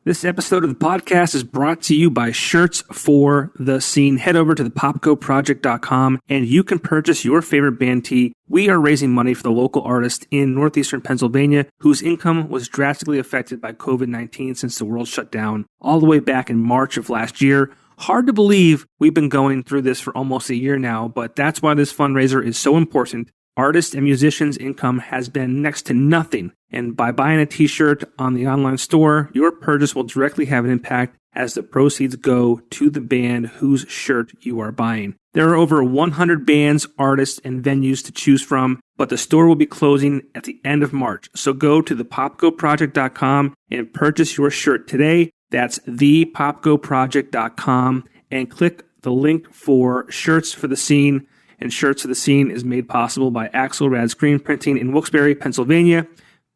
This episode of the podcast is brought to you by Shirts for the Scene. Head over to the popkoproject.com and you can purchase your favorite band tee. We are raising money for the local artist in northeastern Pennsylvania whose income was drastically affected by COVID-19 since the world shut down all the way back in March of last year. Hard to believe we've been going through this for almost a year now, but that's why this fundraiser is so important. Artists and musicians' income has been next to nothing, and by buying a t-shirt on the online store, your purchase will directly have an impact as the proceeds go to the band whose shirt you are buying. There are over 100 bands, artists, and venues to choose from, but the store will be closing at the end of March. So go to thepopkoproject.com and purchase your shirt today. That's thepopkoproject.com and click the link for Shirts for the Scene. And Shirts for the Scene is made possible by Axelrad Screen Printing in Wilkes-Barre, Pennsylvania.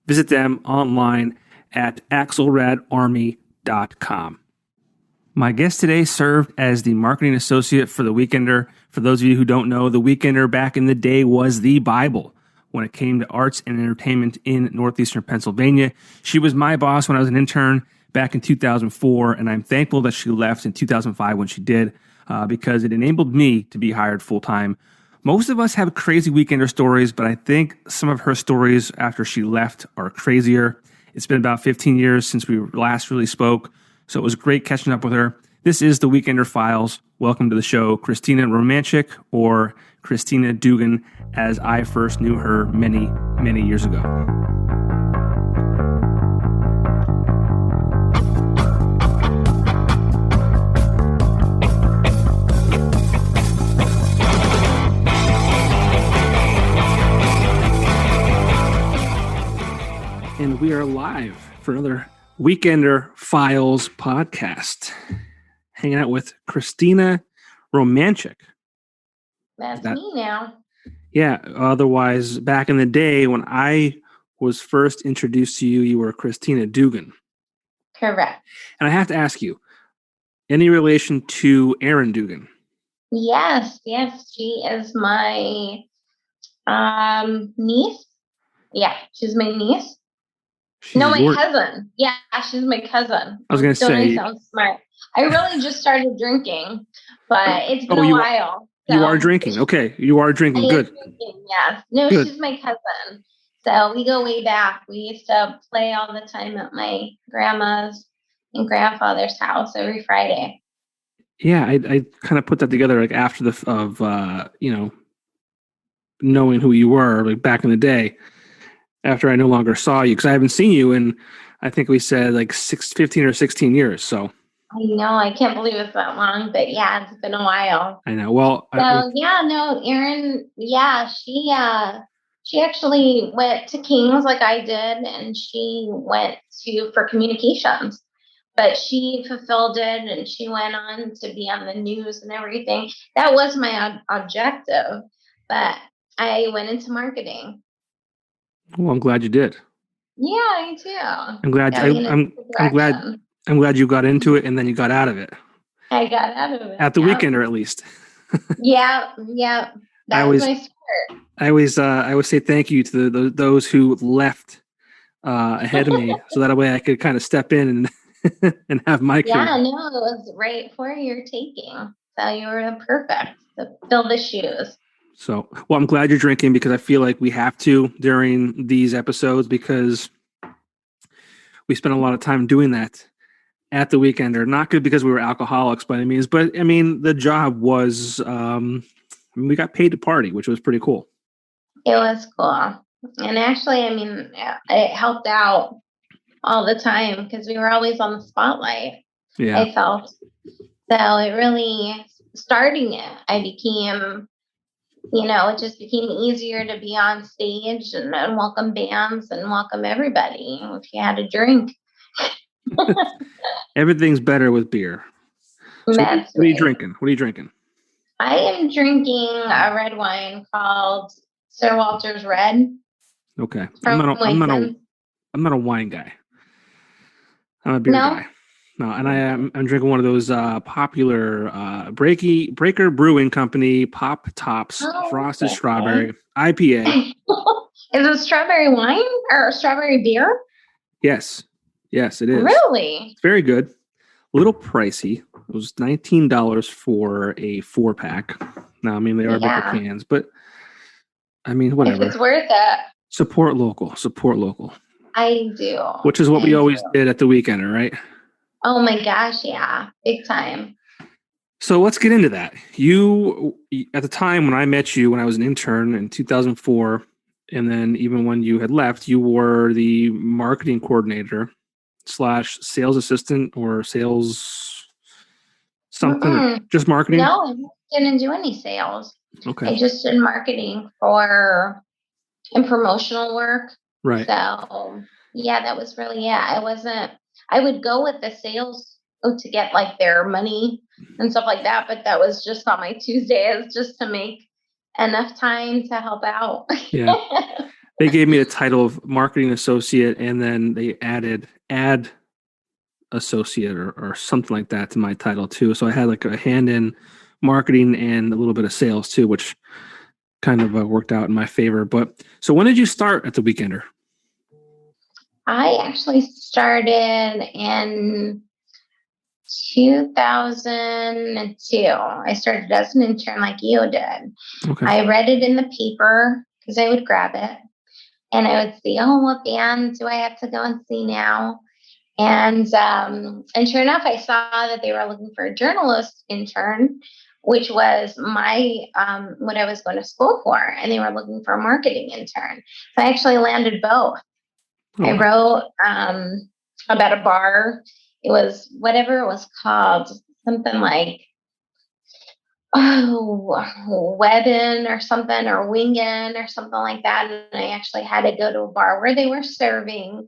Visit them online at axelradarmy.com. My guest today served as the marketing associate for The Weekender. For those of you who don't know, The Weekender back in the day was the Bible when it came to arts and entertainment in northeastern Pennsylvania. She was my boss when I was an intern back in 2004, and I'm thankful that she left in 2005 when she did, because it enabled me to be hired full-time. Most of us have crazy Weekender stories, but I think some of her stories after she left are crazier. It's been about 15 years since we last really spoke, so it was great catching up with her. This is the Weekender Files. Welcome to the show, Christina Romanchick, or Christina Dugan, as I first knew her many, many years ago. And we are live for another Weekender Files podcast. Hanging out with Christina Romanchick. That's me now. Yeah, otherwise, back in the day when I was first introduced to you, you were Christina Dugan. Correct. And I have to ask you, any relation to Erin Dugan? Yes. She is my niece. Yeah, she's my niece. My cousin. Yeah, she's my cousin. I was going to say. Sounds smart. I really just started drinking, but it's been a while. So. You are drinking. Okay, you are drinking. Good. Drinking, yes. No, good. She's my cousin. So we go way back. We used to play all the time at my grandma's and grandfather's house every Friday. Yeah, I kind of put that together like after knowing who you were like back in the day. After I no longer saw you, because I haven't seen you in, I think we said like 15 or 16 years. So I know, I can't believe it's that long, but yeah, it's been a while. I know. Well, Erin, she actually went to King's like I did, and she went for communications, but she fulfilled it, and she went on to be on the news and everything. That was my objective, but I went into marketing. Well, I'm glad you did. Yeah, me too. I'm glad. I'm glad you got into it and then you got out of it. I got out of it at the Weekender, at least. Yeah. That was my spirit. I always say thank you to those who left ahead of me, so that way I could kind of step in and have my career. Yeah, no, it was right for your taking. So you were perfect to fill the shoes. So, well, I'm glad you're drinking because I feel like we have to during these episodes because we spent a lot of time doing that at the Weekender. Not good because we were alcoholics by any means, but I mean, the job was, we got paid to party, which was pretty cool. It was cool. And actually, I mean, it helped out all the time because we were always on the spotlight. Yeah. I felt. So it really, starting it, I became... it just became easier to be on stage and welcome bands and welcome everybody if you had a drink. Everything's better with beer. So what are you drinking? I am drinking a red wine called Sir Walter's Red. Okay. I'm not a wine guy. I'm a beer guy. No, and I'm drinking one of those popular Breaker Brewing Company Pop Tops Frosted Strawberry IPA. Is it strawberry wine or strawberry beer? Yes. Yes, it is. Really? It's very good. A little pricey. It was $19 for a 4-pack. Now, I mean, they are bigger cans, but I mean, whatever. If it's worth it. Support local. Support local. I do. Which is what we always did at the Weekender, right? Oh my gosh, yeah. Big time. So let's get into that. You, at the time when I met you, when I was an intern in 2004, and then even when you had left, you were the marketing coordinator / sales assistant or sales something, or just marketing? No, I didn't do any sales. Okay. I just did marketing and promotional work. Right. So yeah, that was really it. I would go with the sales to get like their money and stuff like that, but that was just on my Tuesdays just to make enough time to help out. Yeah. They gave me the title of marketing associate, and then they added ad associate or something like that to my title too. So I had like a hand in marketing and a little bit of sales too, which kind of worked out in my favor. But so when did you start at the Weekender? I actually started in 2002. I started as an intern like you did. Okay. I read it in the paper because I would grab it and I would see, oh, what band do I have to go and see now? And sure enough, I saw that they were looking for a journalist intern, which was my what I was going to school for, and they were looking for a marketing intern. So I actually landed both. Oh, I wrote about a bar. It was whatever it was called, something like Webbin or something, or Wingin or something like that. And I actually had to go to a bar where they were serving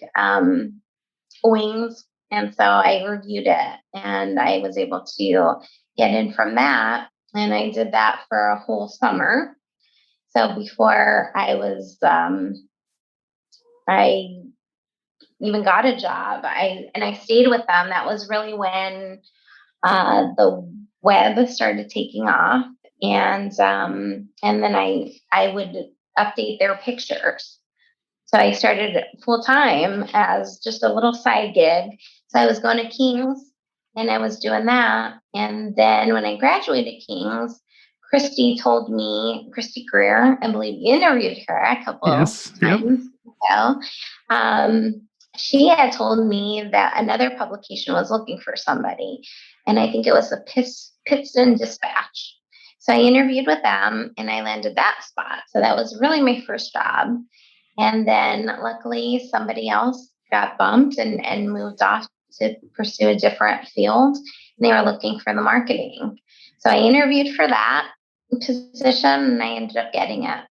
wings. And so I reviewed it and I was able to get in from that. And I did that for a whole summer. So before I even got a job, I stayed with them. That was really when the web started taking off. And then I would update their pictures. So I started full time as just a little side gig. So I was going to King's and I was doing that. And then when I graduated King's, Christy Greer, I believe you interviewed her a couple times ago. She had told me that another publication was looking for somebody. And I think it was the Pittston Dispatch. So I interviewed with them and I landed that spot. So that was really my first job. And then luckily somebody else got bumped and moved off to pursue a different field. And they were looking for the marketing. So I interviewed for that position and I ended up getting it.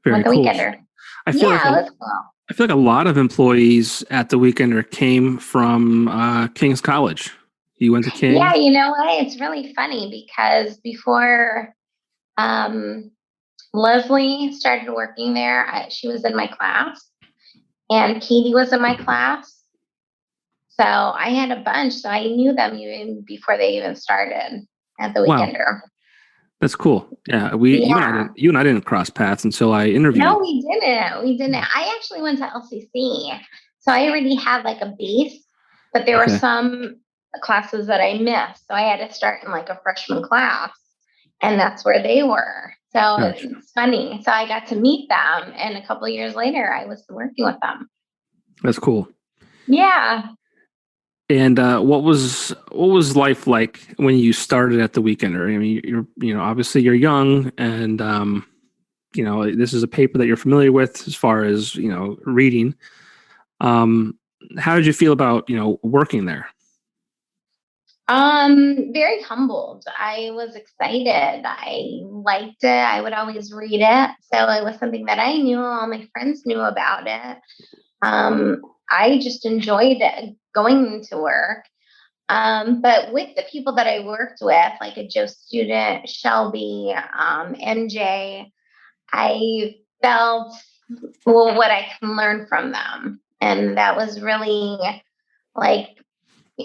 Very cool. Weekender. I feel like a lot of employees at the Weekender came from King's College. You went to King? Yeah, you know what? It's really funny because before Leslie started working there, she was in my class, and Katie was in my class. So I had a bunch. So I knew them even before they even started at the Weekender. Wow. That's cool. Yeah, you and I didn't cross paths until I interviewed. No, we didn't. I actually went to LCC, so I already had like a base, but there were some classes that I missed, so I had to start in like a freshman class, and that's where they were. So It's funny. So I got to meet them, and a couple of years later, I was working with them. That's cool. Yeah. And what was life like when you started at the Weekender? I mean, you're obviously you're young, and this is a paper that you're familiar with as far as reading. How did you feel about working there? Very humbled. I was excited. I liked it. I would always read it, so it was something that I knew. All my friends knew about it. I just enjoyed it, going to work. But with the people that I worked with, like a Joe student, Shelby, MJ, I felt what I can learn from them. And that was really like,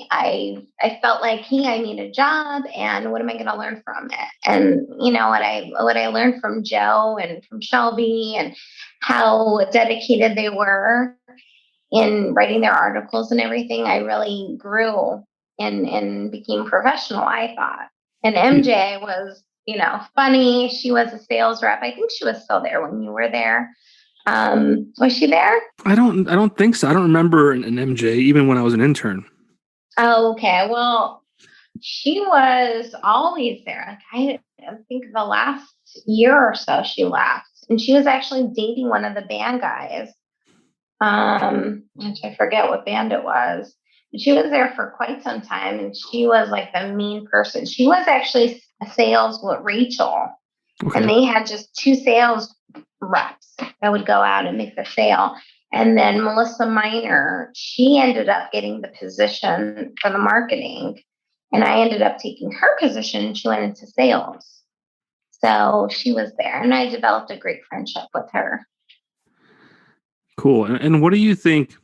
I felt like, hey, I need a job and what am I going to learn from it? And what I learned from Joe and from Shelby and how dedicated they were. in writing their articles and everything, I really grew and became professional, I thought. And MJ was, funny. She was a sales rep. I think she was still there when you were there. Was she there? I don't think so. I don't remember an MJ even when I was an intern. Oh, okay. Well, she was always there. Like, I think the last year or so she left, and she was actually dating one of the band guys. Which I forget what band it was. But she was there for quite some time, and she was like the mean person. She was actually a sales with Rachel, and they had just 2 sales reps that would go out and make the sale. And then Melissa Miner, she ended up getting the position for the marketing, and I ended up taking her position, and she went into sales. So she was there, and I developed a great friendship with her. Cool. And what do you think,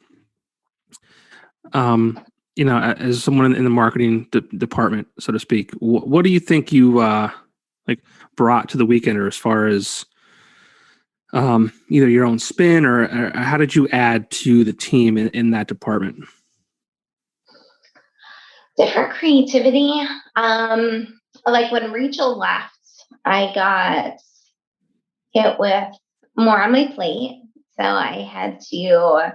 as someone in the marketing department, so to speak, what do you think you brought to the Weekender as far as either your own spin or how did you add to the team in that department? Different creativity. Like when Rachel left, I got hit with more on my plate. So I had to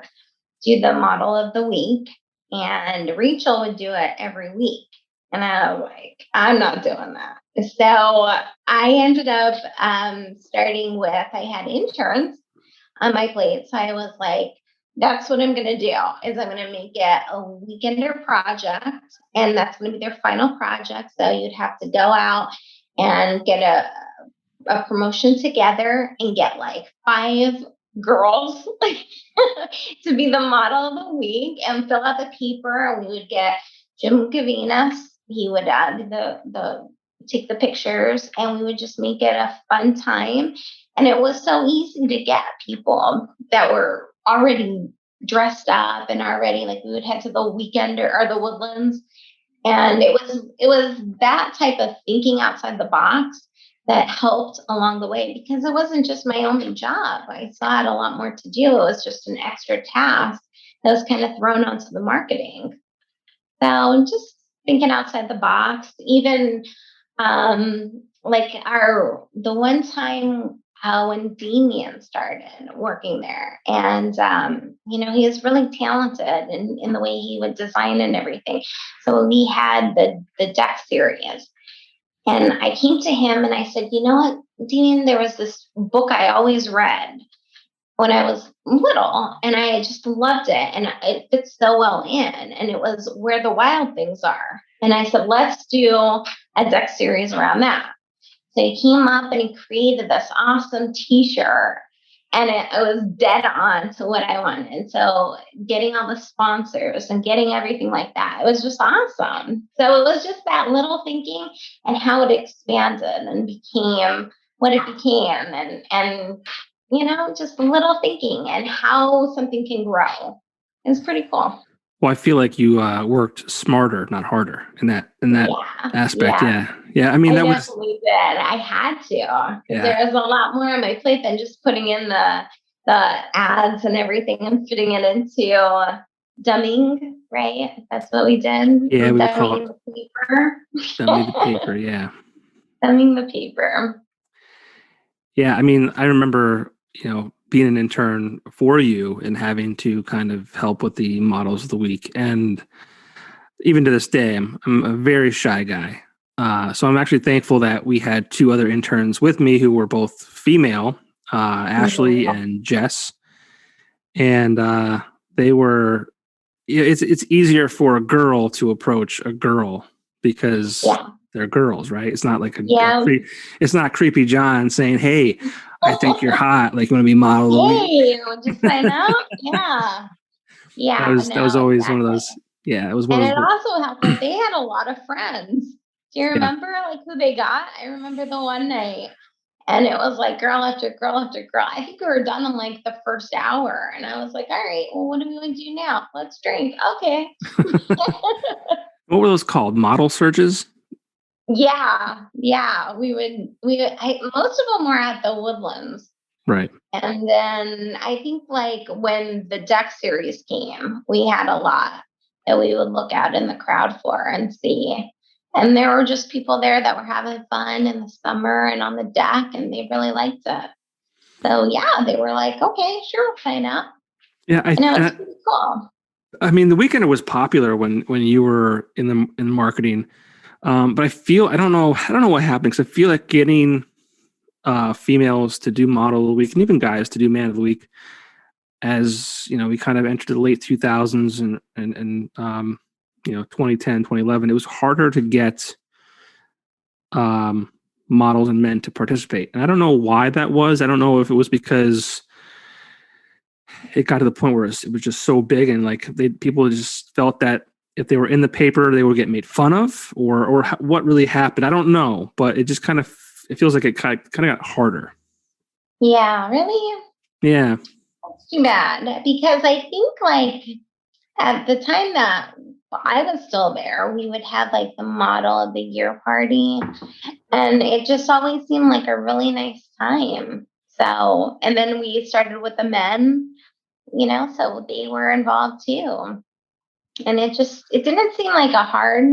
do the model of the week, and Rachel would do it every week. And I was like, I'm not doing that. So I ended up starting with, I had interns on my plate. So I was like, that's what I'm going to do is I'm going to make it a Weekender project, and that's going to be their final project. So you'd have to go out and get a promotion together and get like 5 girls to be the model of the week and fill out the paper. And we would get Jim Gavinas. He would take the pictures, and we would just make it a fun time. And it was so easy to get people that were already dressed up and already, like, we would head to the Weekender or the Woodlands. And it was that type of thinking outside the box that helped along the way, because it wasn't just my only job. I still had a lot more to do. It was just an extra task that was kind of thrown onto the marketing. So just thinking outside the box, even like the one time when Damien started working there, and he is really talented in the way he would design and everything. So we had the deck series. And I came to him and I said, you know what, Damien, there was this book I always read when I was little, and I just loved it. And it fits so well in. And it was Where the Wild Things Are. And I said, let's do a deck series around that. So he came up and he created this awesome t-shirt. And it was dead on to what I wanted. So getting all the sponsors and getting everything like that, it was just awesome. So it was just that little thinking and how it expanded and became what it became. And just little thinking and how something can grow. It's pretty cool. Well, I feel like you worked smarter, not harder in that aspect. Yeah. I mean, I definitely did. I had to. There was a lot more on my plate than just putting in the ads and everything and fitting it into dumbing, right? That's what we did. Yeah, we dumbing the paper. Dumbing the paper, yeah. Dumbing the paper. Yeah, I mean, I remember, being an intern for you and having to kind of help with the models of the week. And even to this day, I'm a very shy guy. So I'm actually thankful that we had 2 other interns with me who were both female, Ashley and Jess. And they were, it's easier for a girl to approach a girl because they're girls, right? It's not like it's not Creepy John saying, "Hey, I think you're hot. Like, you want to be model?" Hey, just sign up. Yeah. That was always one of those. Yeah, it was one. And it also helped that they had a lot of friends. Do you remember like who they got? I remember the one night, and it was like girl after girl after girl. I think we were done in like the first hour, and I was like, "All right, well, what do we want to do now? Let's drink." Okay. What were those called? Model searches? Yeah. We would. Most of them were at the Woodlands. Right. And then I think like when the deck series came, we had a lot that we would look out in the crowd for and see. And there were just people there that were having fun in the summer and on the deck, and they really liked it. So yeah, they were like, okay, sure, we'll sign up. Yeah, And it was pretty cool. I mean, the Weekender was popular when you were in marketing, but I don't know what happened, because I feel like getting females to do model of the week and even guys to do man of the week, as you know, we kind of entered the late 2000s and 2010, 2011, it was harder to get models and men to participate. And I don't know why that was. I don't know if it was because it got to the point where it was just so big, and like people just felt that if they were in the paper, they would get made fun of, or what really happened. I don't know, but it just it feels like it kind of got harder. Yeah, really? Yeah. That's too bad, because I think like at the time that I was still there, we would have like the model of the year party, and it just always seemed like a really nice time. So, and then we started with the men, so they were involved too. And it didn't seem like a hard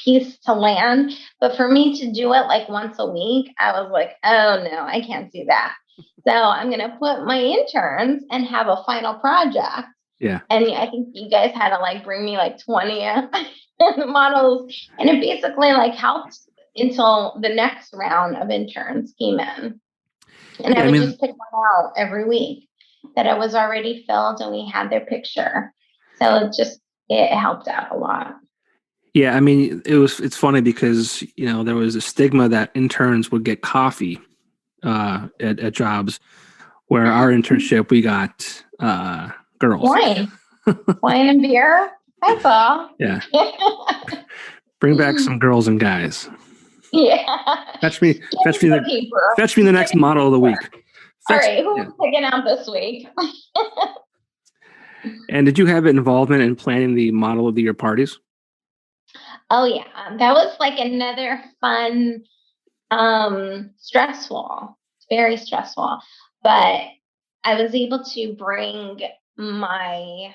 piece to land, but for me to do it like once a week, I was like, oh no, I can't do that. So I'm going to put my interns and have a final project. Yeah. And I think you guys had to like bring me like 20 models, and it basically like helped until the next round of interns came in. And I would just pick one out every week that it was already filled and we had their picture. So it helped out a lot. Yeah, I mean, it's funny because, there was a stigma that interns would get coffee at jobs, where our internship, we got girls. Wine and beer. That's all. Yeah. Bring back some girls and guys. Yeah. Fetch me the next model of the week. All right, who's picking out this week? And did you have involvement in planning the model of the year parties? Oh yeah, that was like another fun, stressful, very stressful, but I was able to bring my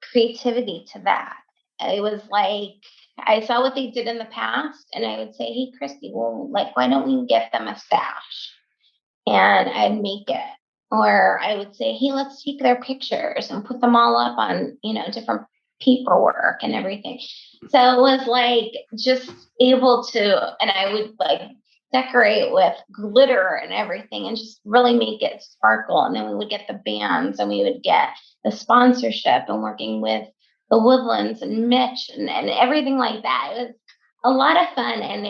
creativity to that. It was like I saw what they did in the past, and I would say, hey, Christy, well, like, why don't we get them a stash? And I'd make it. Or I would say, hey, let's take their pictures and put them all up on, different paperwork and everything. So it was like just able to, and I would like decorate with glitter and everything and just really make it sparkle. And then we would get the bands and we would get the sponsorship and working with the Woodlands and Mitch and everything like that. It was a lot of fun, and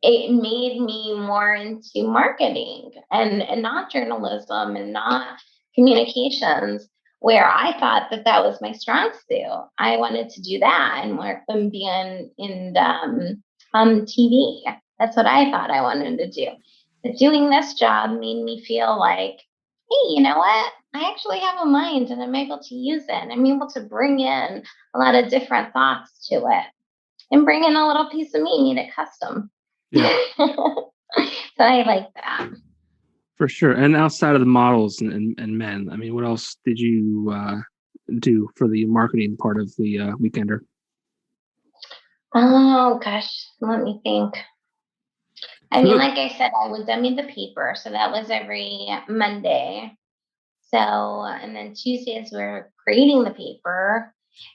it made me more into marketing and not journalism and not communications, where I thought that was my strong suit. I wanted to do that and work them being in TV. That's what I thought I wanted to do. But doing this job made me feel like, hey, you know what? I actually have a mind and I'm able to use it. And I'm able to bring in a lot of different thoughts to it and bring in a little piece of me, need it custom. Yeah. So I like that. For sure. And outside of the models and men, I mean, what else did you do for the marketing part of the Weekender? Oh, gosh. Let me think. I mean, like I said, I would dummy the paper. So that was every Monday. So, and then Tuesdays we're creating the paper.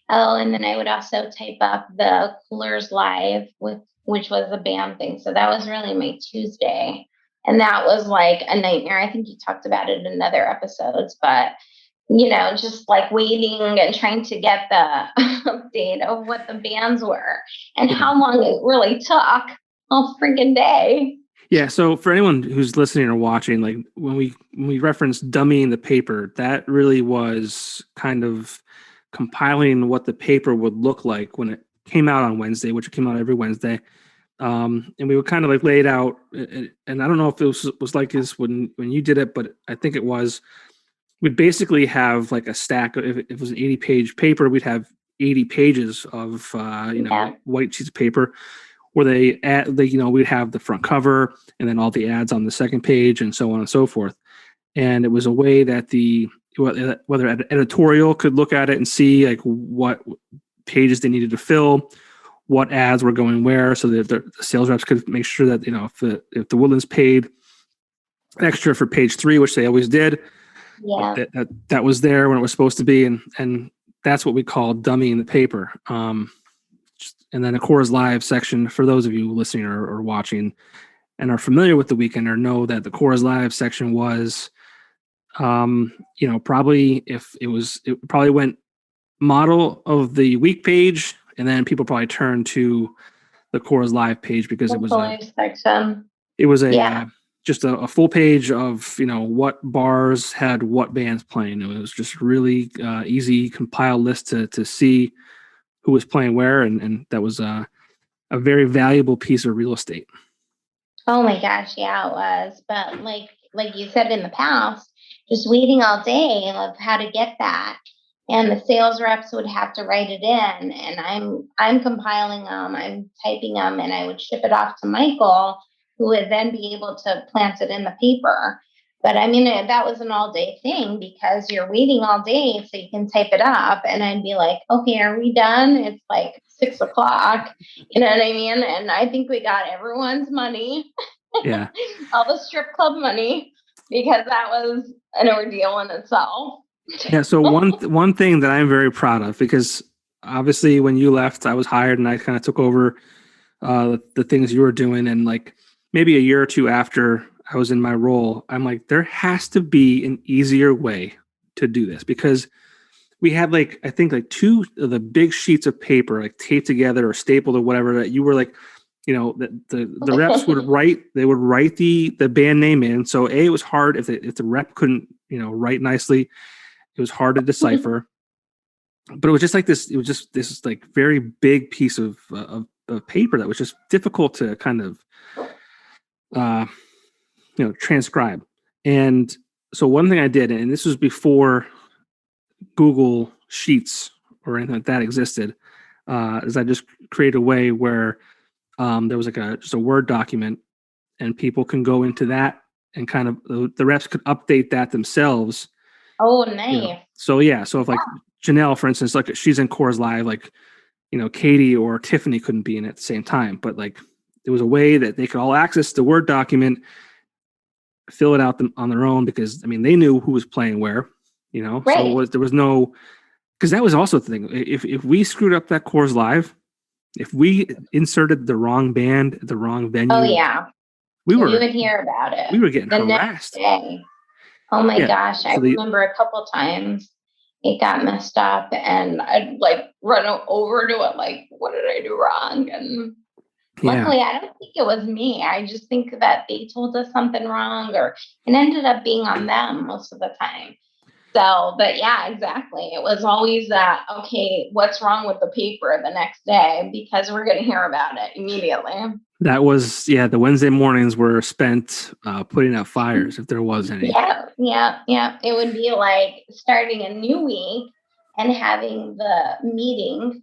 Oh, and then I would also type up the Coolers Live, which was a band thing. So that was really my Tuesday. And that was like a nightmare. I think you talked about it in other episodes, but just like waiting and trying to get the update of what the bands were and how long it really took all freaking day. Yeah. So for anyone who's listening or watching, like when we reference dummying the paper, that really was kind of compiling what the paper would look like when it came out on Wednesday, which it came out every Wednesday. And we would kind of like lay it out. And I don't know if it was like this when you did it, but I think it was. We'd basically have like a stack. If it was an 80-page paper, we'd have 80 pages of white sheets of paper where we'd have the front cover and then all the ads on the second page and so on and so forth. And it was a way that whether editorial could look at it and see like what pages they needed to fill, what ads were going where, so that the sales reps could make sure that, if the Woodlands paid extra for page 3, which they always did, that was there when it was supposed to be. And that's what we call dummying the paper. And then a Coors Live section, for those of you listening or watching and are familiar with the Weekender, know that the Coors Live section was, probably it probably went model of the week page, and then people probably turned to the Coors Live page because it was just a full page of what bars had what bands playing. It was just really easy compiled list to see who was playing where, and that was a very valuable piece of real estate. Oh my gosh, yeah, it was. But like you said in the past, just waiting all day of how to get that. And the sales reps would have to write it in, and I'm compiling them, I'm typing them, and I would ship it off to Michael, who would then be able to plant it in the paper. But I mean, that was an all day thing because you're waiting all day so you can type it up. And I'd be like, okay, are we done? It's like 6 o'clock. You know what I mean? And I think we got everyone's money. Yeah. All the strip club money, because that was an ordeal in itself. Yeah. So one thing that I'm very proud of, because obviously when you left, I was hired and I kind of took over the things you were doing. And like maybe a year or two after I was in my role, I'm like, there has to be an easier way to do this, because we had I think 2 of the big sheets of paper, like taped together or stapled or whatever, that you were like, the reps would write the band name in. So it was hard if the rep couldn't, write nicely. It was hard to decipher, but it was just like this. It was just this like very big piece of paper that was just difficult to kind of, transcribe. And so one thing I did, and this was before Google Sheets or anything like that existed, is I just created a way where there was just a Word document, and people can go into that and kind of the reps could update that themselves. Oh, nice. So if Janelle, for instance, she's in Coors Live, Katie or Tiffany couldn't be in it at the same time, but there was a way that they could all access the Word document, fill it out on their own, because they knew who was playing where, Right. So there was no, because that was also the thing. If we screwed up that Coors Live, if we inserted the wrong band, the wrong venue, oh yeah, you would hear about it. We were getting the harassed. Next day. Oh my gosh, I remember a couple times it got messed up, and I'd run over to it, what did I do wrong? And luckily, I don't think it was me. I just think that they told us something wrong, or it ended up being on them most of the time. So, but yeah, exactly. It was always that, okay, what's wrong with the paper the next day? Because we're going to hear about it immediately. That was, the Wednesday mornings were spent putting out fires, if there was any. Yeah. It would be like starting a new week and having the meeting,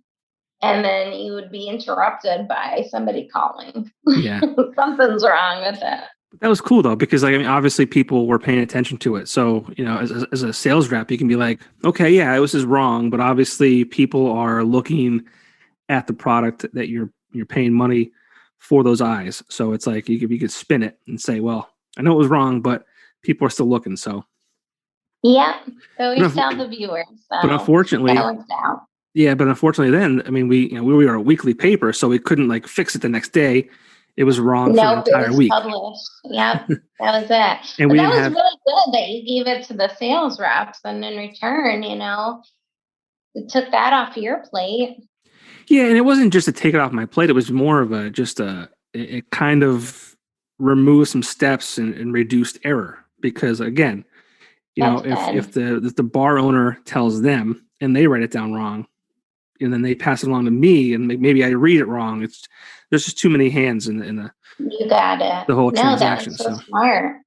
and then you would be interrupted by somebody calling. Yeah. Something's wrong with it. That was cool though, because obviously people were paying attention to it. So, as a sales rep, you can be like, okay, yeah, this is wrong, but obviously people are looking at the product that you're paying money for those eyes. So it's like you could spin it and say, well, I know it was wrong, but people are still looking. So yeah, so we sell the viewers. So but unfortunately, then we were a weekly paper, so we couldn't fix it the next day. It was wrong for the entire week. Published. Yep, that was it. And that was really good that you gave it to the sales reps, and in return, it took that off your plate. Yeah, and it wasn't just to take it off my plate. It was more of it kind of removed some steps and reduced error. Because again, if the bar owner tells them and they write it down wrong, and then they pass it along to me, and maybe I read it wrong, there's just too many hands in the. You got it. The whole transaction. That was so smart.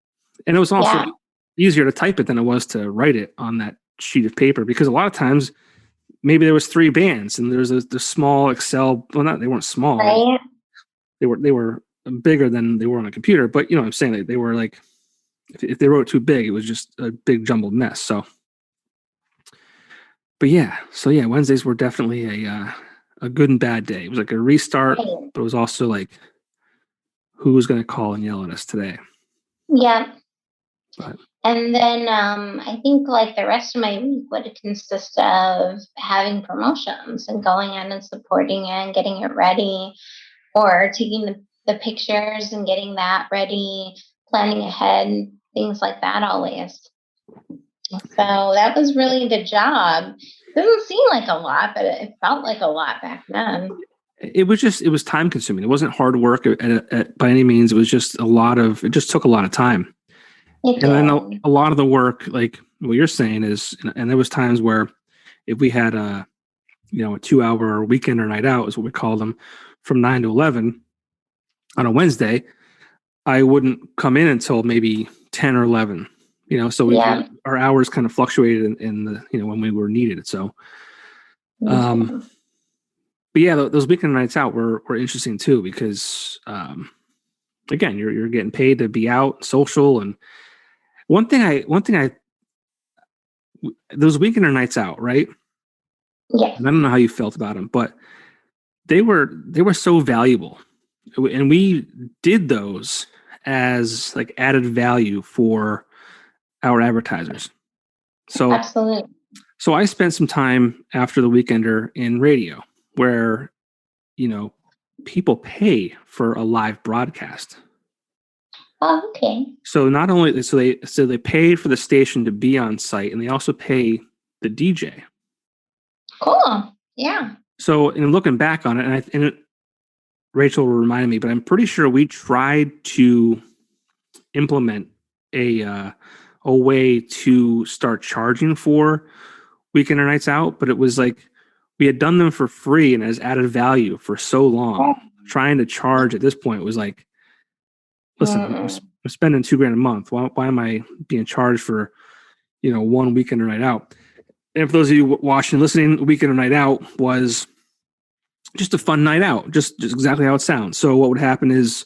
And it was also easier to type it than it was to write it on that sheet of paper, because a lot of times maybe there was 3 bands and there's the small Excel. Well, they weren't small. Right. they were bigger than they were on a computer. But you know what I'm saying? They were like, if they wrote too big, it was just a big jumbled mess. So, but yeah, Wednesdays were definitely a good and bad day. It was like a restart, Right. but it was also like, who was going to call and yell at us today? Yeah. But And then I think like the rest of my week would consist of having promotions and going in and supporting it and getting it ready, or taking the pictures and getting that ready, planning ahead, things like that always. So that was really the job. Doesn't seem like a lot, but it felt like a lot back then. it was time consuming. It wasn't hard work by any means. It was just it just took a lot of time. It And then did. a lot of the work, like what you're saying is, and there was times where if we had a 2-hour weekend or night out is what we call them, from 9 to 11 on a Wednesday, I wouldn't come in until maybe 10 or 11, so Yeah. our hours kind of fluctuated in the, when we were needed. So, Mhm. but yeah, those weekend nights out were interesting too, because, again, you're getting paid to be out social. And one thing those weekend nights out, right? Yes. And I don't know how you felt about them, but they were so valuable, and we did those as like added value for our advertisers. So Absolutely. I spent some time after the weekender in radio, where people pay for a live broadcast. Oh, okay. So not only they paid for the station to be on site, and they also pay the DJ. Cool. Yeah. So, in looking back on it, Rachel reminded me, but I'm pretty sure we tried to implement a way to start charging for weekend or nights out, but it was like we had done them for free and as added value for so long. Trying to charge at this point was like, listen, I'm spending $2,000 a month. Why am I being charged for one weekend or night out? And for those of you watching, listening, weekend or night out was just a fun night out, just exactly how it sounds. So what would happen is,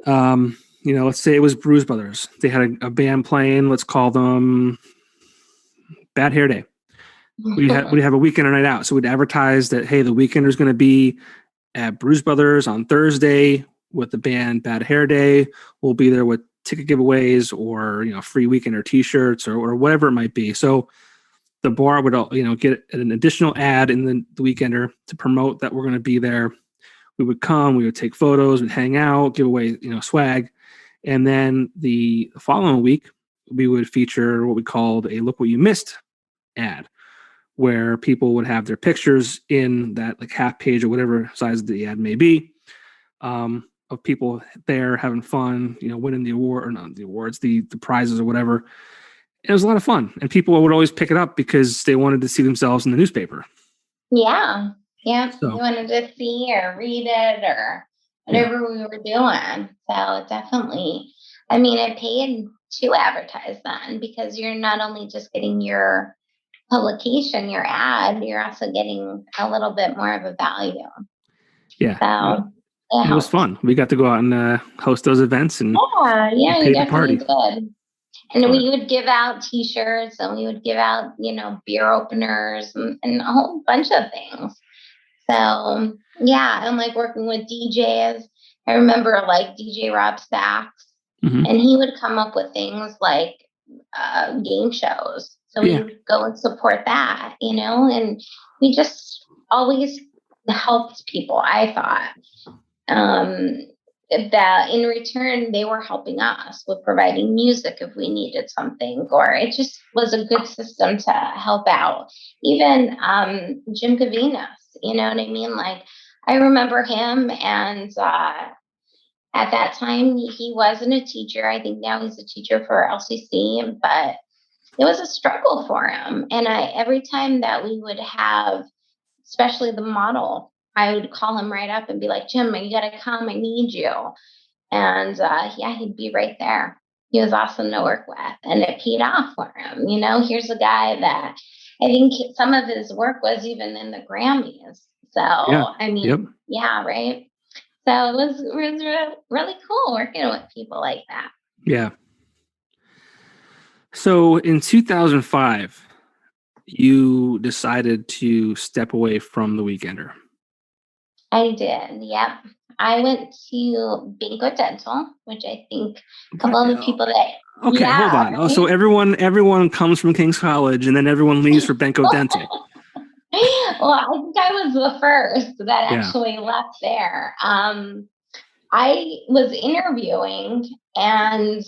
let's say it was Bruise Brothers. They had a band playing. Let's call them Bad Hair Day. We'd have a weekend or night out. So we'd advertise that, hey, the weekender is going to be at Bruise Brothers on Thursday with the band Bad Hair Day. We'll be there with ticket giveaways or free weekender T-shirts or whatever it might be. So the bar would get an additional ad in the weekender to promote that we're going to be there. We would come, we would take photos, we'd hang out, give away swag, and then the following week we would feature what we called a "Look What You Missed" ad, where people would have their pictures in that like half page or whatever size the ad may be, of people there having fun, winning the award or not the awards, the prizes or whatever. It was a lot of fun, and people would always pick it up because they wanted to see themselves in the newspaper. Yeah. Yeah. So, You wanted to see or read it or whatever we were doing. So definitely, I mean, it paid to advertise then, because you're not only just getting your publication, your ad, you're also getting a little bit more of a value. yeah. So It was fun. We got to go out and host those events and yeah, we paid the definitely party. did. And we would give out T-shirts, and we would give out, beer openers and a whole bunch of things. So yeah, and like working with DJs. I remember like DJ Rob Sachs, Mm-hmm. and he would come up with things like game shows. So we would go and support that, and we just always helped people, I thought. That in return, they were helping us with providing music if we needed something, or it just was a good system to help out. Even Jim Cavinas, you know what I mean? Like, I remember him, and at that time, he wasn't a teacher. I think now he's a teacher for LCC, but it was a struggle for him. And every time that we would have, especially the model, I would call him right up and be like, Jim, you got to come. I need you. And yeah, he'd be right there. He was awesome to work with, and it paid off for him. Here's a guy that I think some of his work was even in the Grammys. So, I mean, yeah, right. So it was really cool working with people like that. Yeah. So in 2005, you decided to step away from the Weekender. I did. Yep. I went to Bingo Dental, which I think a couple of the people that. Okay, Yeah, hold on. right? Oh, so everyone comes from King's College, and then everyone leaves for Benko Dental. Well, I think I was the first that Yeah. actually left there. I was interviewing, and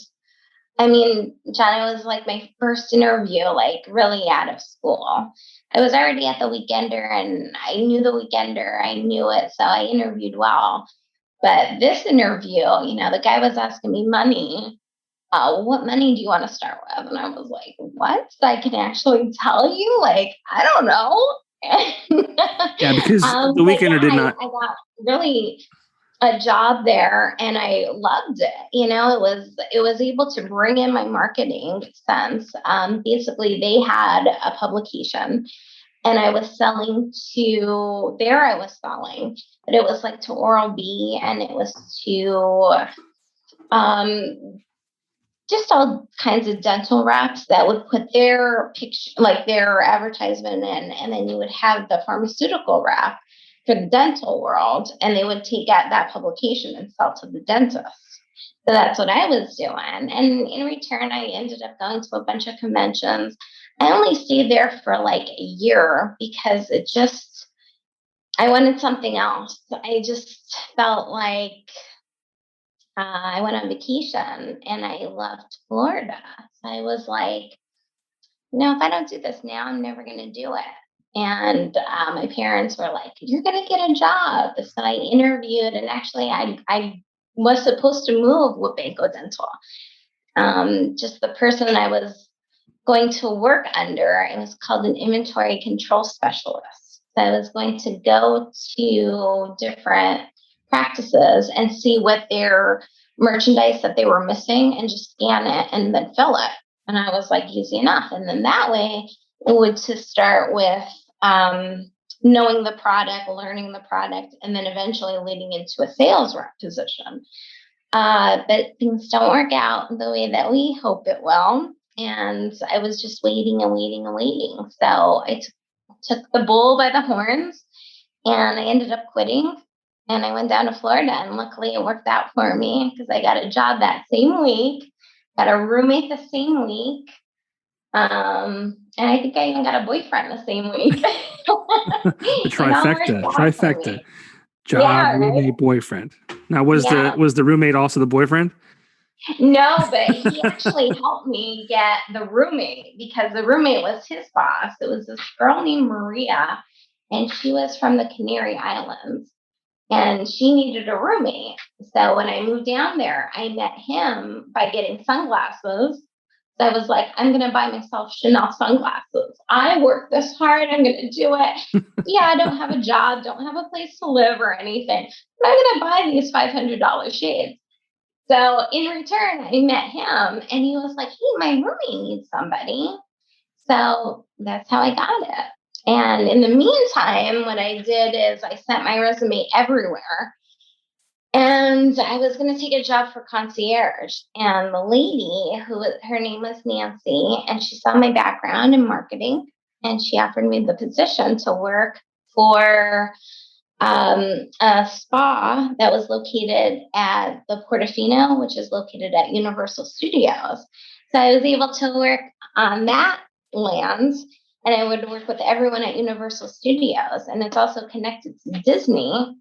I mean, John, it was like my first interview, like really out of school. I was already at the Weekender, and I knew the Weekender. I knew it, so I interviewed well. But this interview, the guy was asking me money. What money do you want to start with? And I was like, what? I can actually tell you? Like, I don't know. Yeah, because the Weekender did not. I got really a job there, and I loved it. It was able to bring in my marketing sense. Basically, they had a publication, and I was selling to there. I was selling, but it was like to Oral-B, and it was to just all kinds of dental reps that would put their picture, like their advertisement in, and then you would have the pharmaceutical rep for the dental world, and they would take out that publication and sell to the dentist. So that's what I was doing. And in return, I ended up going to a bunch of conventions. I only stayed there for like a year because I wanted something else. I just felt like I went on vacation and I loved Florida. So I was like, if I don't do this now, I'm never going to do it. And my parents were like, you're going to get a job. So I interviewed, and actually I was supposed to move with Banco Dental. Just the person I was going to work under, it was called an inventory control specialist. So I was going to go to different practices and see what their merchandise that they were missing and just scan it and then fill it. And I was like, easy enough. And then that way it would to start with knowing the product, learning the product, and then eventually leading into a sales rep position. But things don't work out the way that we hope it will. And I was just waiting and waiting and waiting. So I took the bull by the horns, and I ended up quitting. And I went down to Florida, and luckily it worked out for me because I got a job that same week, got a roommate the same week. And I think I even got a boyfriend the same week. The trifecta. Job, roommate, boyfriend. Now, was the roommate also the boyfriend? No, but he actually helped me get the roommate because the roommate was his boss. It was this girl named Maria, and she was from the Canary Islands, and she needed a roommate. So when I moved down there, I met him by getting sunglasses. So I was like, I'm going to buy myself Chanel sunglasses. I work this hard. I'm going to do it. Yeah, I don't have a job, don't have a place to live or anything, but I'm going to buy these $500 shades. So in return, I met him, and he was like, hey, my roommate needs somebody. So that's how I got it. And in the meantime, what I did is I sent my resume everywhere. And I was going to take a job for concierge. And the lady, her name was Nancy, and she saw my background in marketing, and she offered me the position to work for a spa that was located at the Portofino, which is located at Universal Studios. So I was able to work on that land, and I would work with everyone at Universal Studios, and it's also connected to Disney.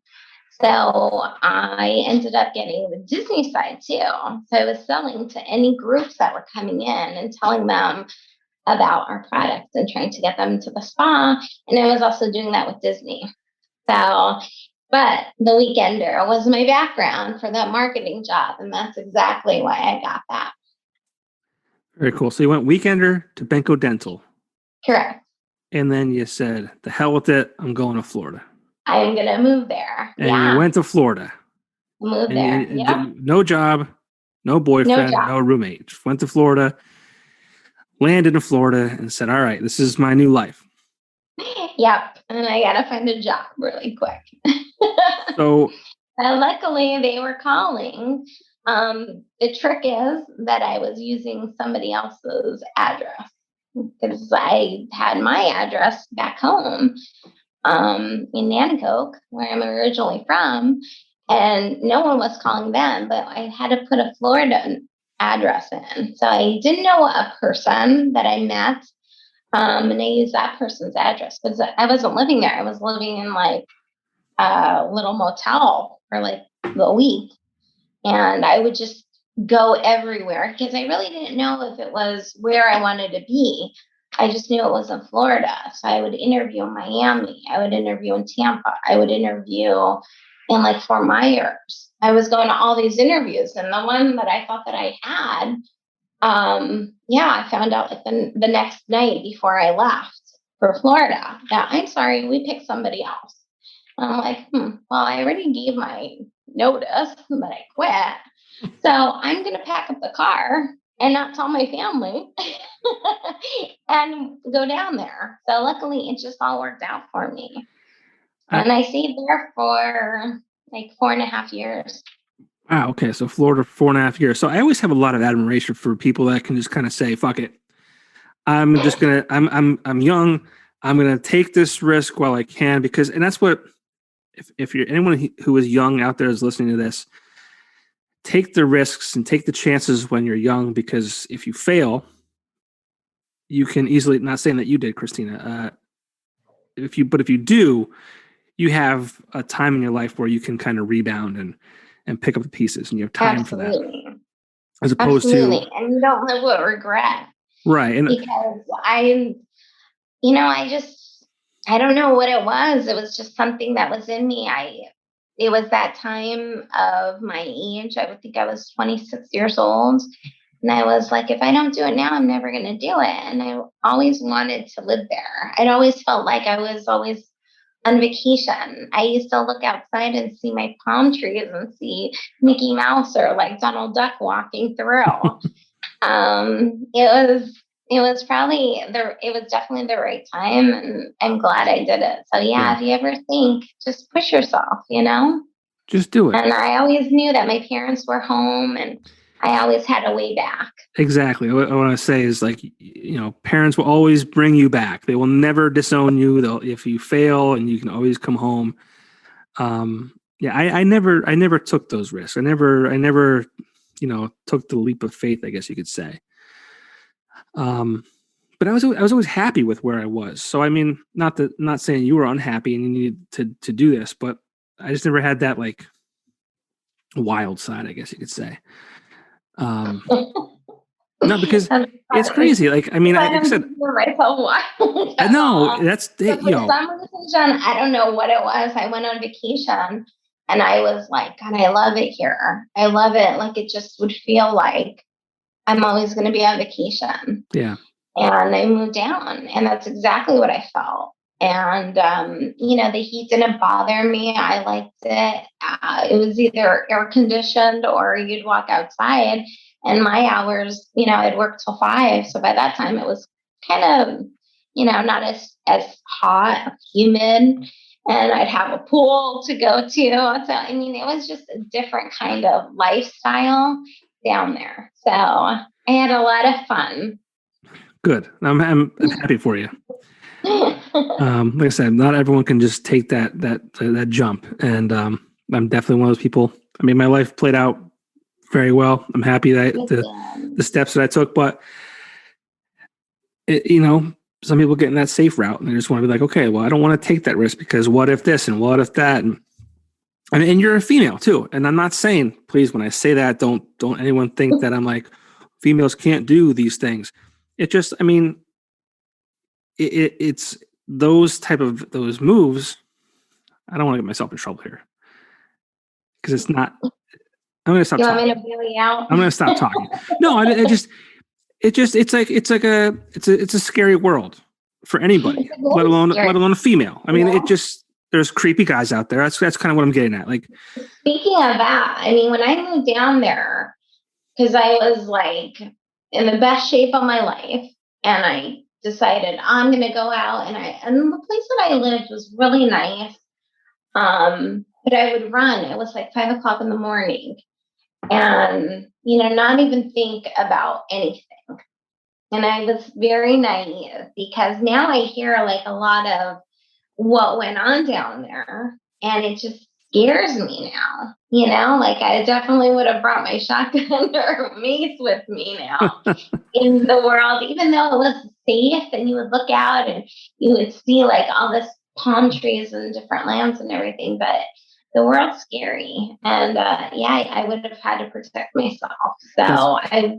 So I ended up getting the Disney side too. So I was selling to any groups that were coming in and telling them about our products and trying to get them to the spa. And I was also doing that with Disney. So, but the Weekender was my background for that marketing job. And that's exactly why I got that. Very cool. So you went Weekender to Benko Dental. Correct. And then you said, the hell with it, I'm going to Florida. I'm going to move there. And you went to Florida. Moved there. Yeah. No job, no boyfriend, no roommate. Just went to Florida, landed in Florida, and said, all right, this is my new life. Yep. And I got to find a job really quick. So Luckily, they were calling. The trick is that I was using somebody else's address because I had my address back home in Nanticoke, where I'm originally from, and no one was calling them, but I had to put a Florida address in. So I didn't know a person that I met, and I used that person's address because I wasn't living there. I was living in like a little motel for like the week, and I would just go everywhere because I really didn't know if it was where I wanted to be. I just knew it was in Florida. So I would interview in Miami. I would interview in Tampa. I would interview in like Fort Myers. I was going to all these interviews. And the one that I thought that I had, I found out like the next night before I left for Florida that I'm sorry, we picked somebody else. And I'm like, well, I already gave my notice that I quit. So I'm going to pack up the car and not tell my family and go down there. So luckily, it just all worked out for me. And I stayed there for like 4.5 years. Wow. Okay. So Florida, 4.5 years. So I always have a lot of admiration for people that can just kind of say, fuck it. I'm just going to, I'm young. I'm going to take this risk while I can because, and that's what, if you're anyone who is young out there is listening to this, take the risks and take the chances when you're young, because if you fail, you can easily, not saying that you did, Christina, if you do, you have a time in your life where you can kind of rebound and pick up the pieces, and you have time for that. As opposed to, and you don't live with regret. Right. And because I don't know what it was. It was just something that was in me. It was that time of my age. I would think I was 26 years old. And I was like, if I don't do it now, I'm never going to do it. And I always wanted to live there. I'd always felt like I was always on vacation. I used to look outside and see my palm trees and see Mickey Mouse or like Donald Duck walking through. It was definitely the right time, and I'm glad I did it. So if you ever think, just push yourself, just do it. And I always knew that my parents were home, and I always had a way back. Exactly. What I want to say is, like, parents will always bring you back. They will never disown you. If you fail, and you can always come home. I never took those risks. I never took the leap of faith, I guess you could say. But I was always happy with where I was. So I mean, not saying you were unhappy and you needed to do this, but I just never had that like wild side, I guess you could say. No, because it's crazy. Like, I mean, like I said, I know that's for some reason, I don't know what it was. I went on vacation and I was like, God, I love it here. I love it. Like, it just would feel like I'm always going to be on vacation. Yeah. And I moved down, and that's exactly what I felt. And, the heat didn't bother me. I liked it. It was either air conditioned or you'd walk outside, and my hours, I'd work till 5. So by that time it was kind of, not as hot, humid, and I'd have a pool to go to. So, I mean, it was just a different kind of lifestyle down there. So I had a lot of fun. Good. I'm happy for you. Like I said, not everyone can just take that jump, and I'm definitely one of those people. I mean, my life played out very well. I'm happy that the steps that I took, but some people get in that safe route and they just want to be like, okay, well, I don't want to take that risk because what if this and what if that, and you're a female too. And I'm not saying, please, when I say that, don't anyone think that I'm like females can't do these things. It just, I mean, it's those moves. I don't want to get myself in trouble here because it's not. I'm going to stop talking. Want me to bail you out? I'm going to stop talking. No, it's a scary world for anybody, let alone a female. I mean, there's creepy guys out there. That's kind of what I'm getting at. Like, speaking of that, I mean, when I moved down there, because I was like in the best shape of my life, and I decided I'm going to go out, and the place that I lived was really nice. but I would run. It was like 5 o'clock in the morning and, not even think about anything. And I was very naive because now I hear like a lot of what went on down there. And it just scares me now. Like I definitely would have brought my shotgun or mace with me now in the world, even though it was safe and you would look out and you would see like all this palm trees and different lands and everything. But the world's scary. And I would have had to protect myself. So I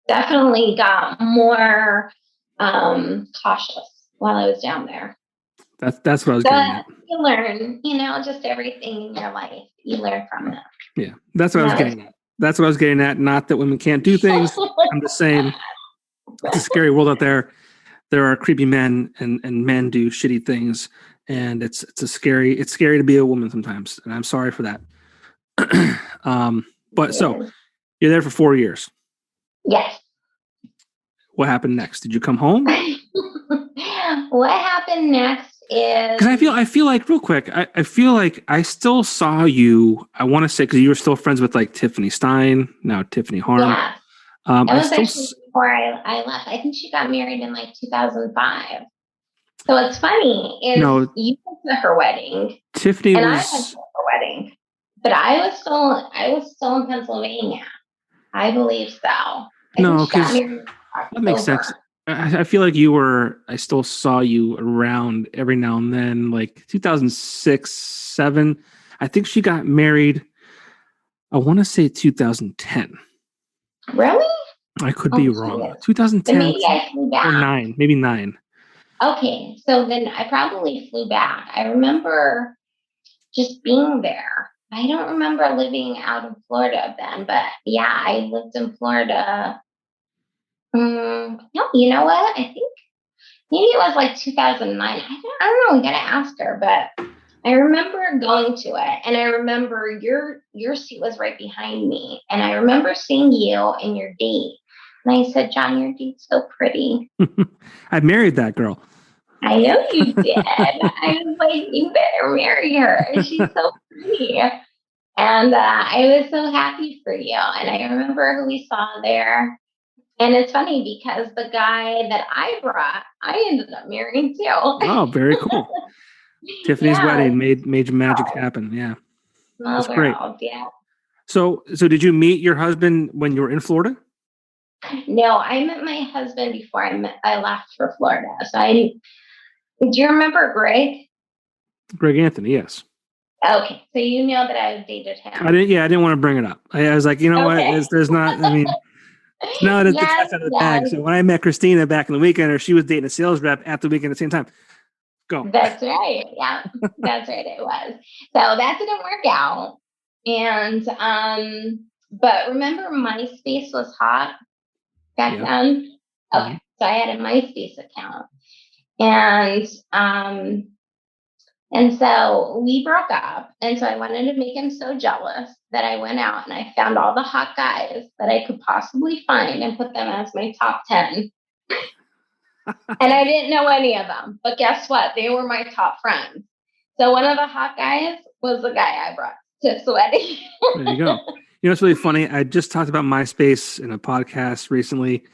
definitely got more cautious while I was down there. That's what I was getting at. You learn, just everything in your life, you learn from it. Yeah, that's what I was getting at. That's what I was getting at. Not that women can't do things. I'm just saying it's a scary world out there. There are creepy men and men do shitty things. And it's scary to be a woman sometimes. And I'm sorry for that. So you're there for 4 years. Yes. What happened next? Did you come home? What happened next is because I feel like real quick, I feel like I still saw you. I want to say because you were still friends with like Tiffany Stein, now Tiffany Harm. Yeah, it was actually before I left. I think she got married in like 2005. So what's funny is you went to her wedding, Tiffany, and I went to her wedding, but I was still in Pennsylvania. I believe so. No, because that makes sense. I feel like I still saw you around every now and then, like 2006, 2007. I think she got married, I want to say 2010. Really? I could be wrong. 2010 maybe I flew back. Or 9, maybe 9. Okay, so then I probably flew back. I remember just being there. I don't remember living out in Florida then, but yeah, I lived in Florida. No, you know what? I think maybe it was like 2009. I don't know. We gotta ask her, but I remember going to it, and I remember your seat was right behind me, and I remember seeing you and your date, and I said, "John, your date's so pretty." I married that girl. I know you did. I was like, you better marry her. She's so pretty. And I was so happy for you. And I remember who we saw there. And it's funny because the guy that I brought, I ended up marrying too. Oh, very cool. Tiffany's wedding made magic happen. Yeah. That's great. Yeah. So did you meet your husband when you were in Florida? No, I met my husband before I left for Florida. So do you remember Greg? Greg Anthony, yes. Okay, so you know that I dated him. I didn't want to bring it up. I was like, you know what? There's not. I mean, now that it's out of the bag. So when I met Christina back in the weekend, or she was dating a sales rep at the weekend at the same time. Go. That's right. Yeah, that's right. It was. So that didn't work out. And but remember, MySpace was hot back then. Okay, so I had a MySpace account. And so we broke up. And so I wanted to make him so jealous that I went out and I found all the hot guys that I could possibly find and put them as my top 10. And I didn't know any of them. But guess what? They were my top friends. So one of the hot guys was the guy I brought to the wedding. There you go. You know, it's really funny. I just talked about MySpace in a podcast recently.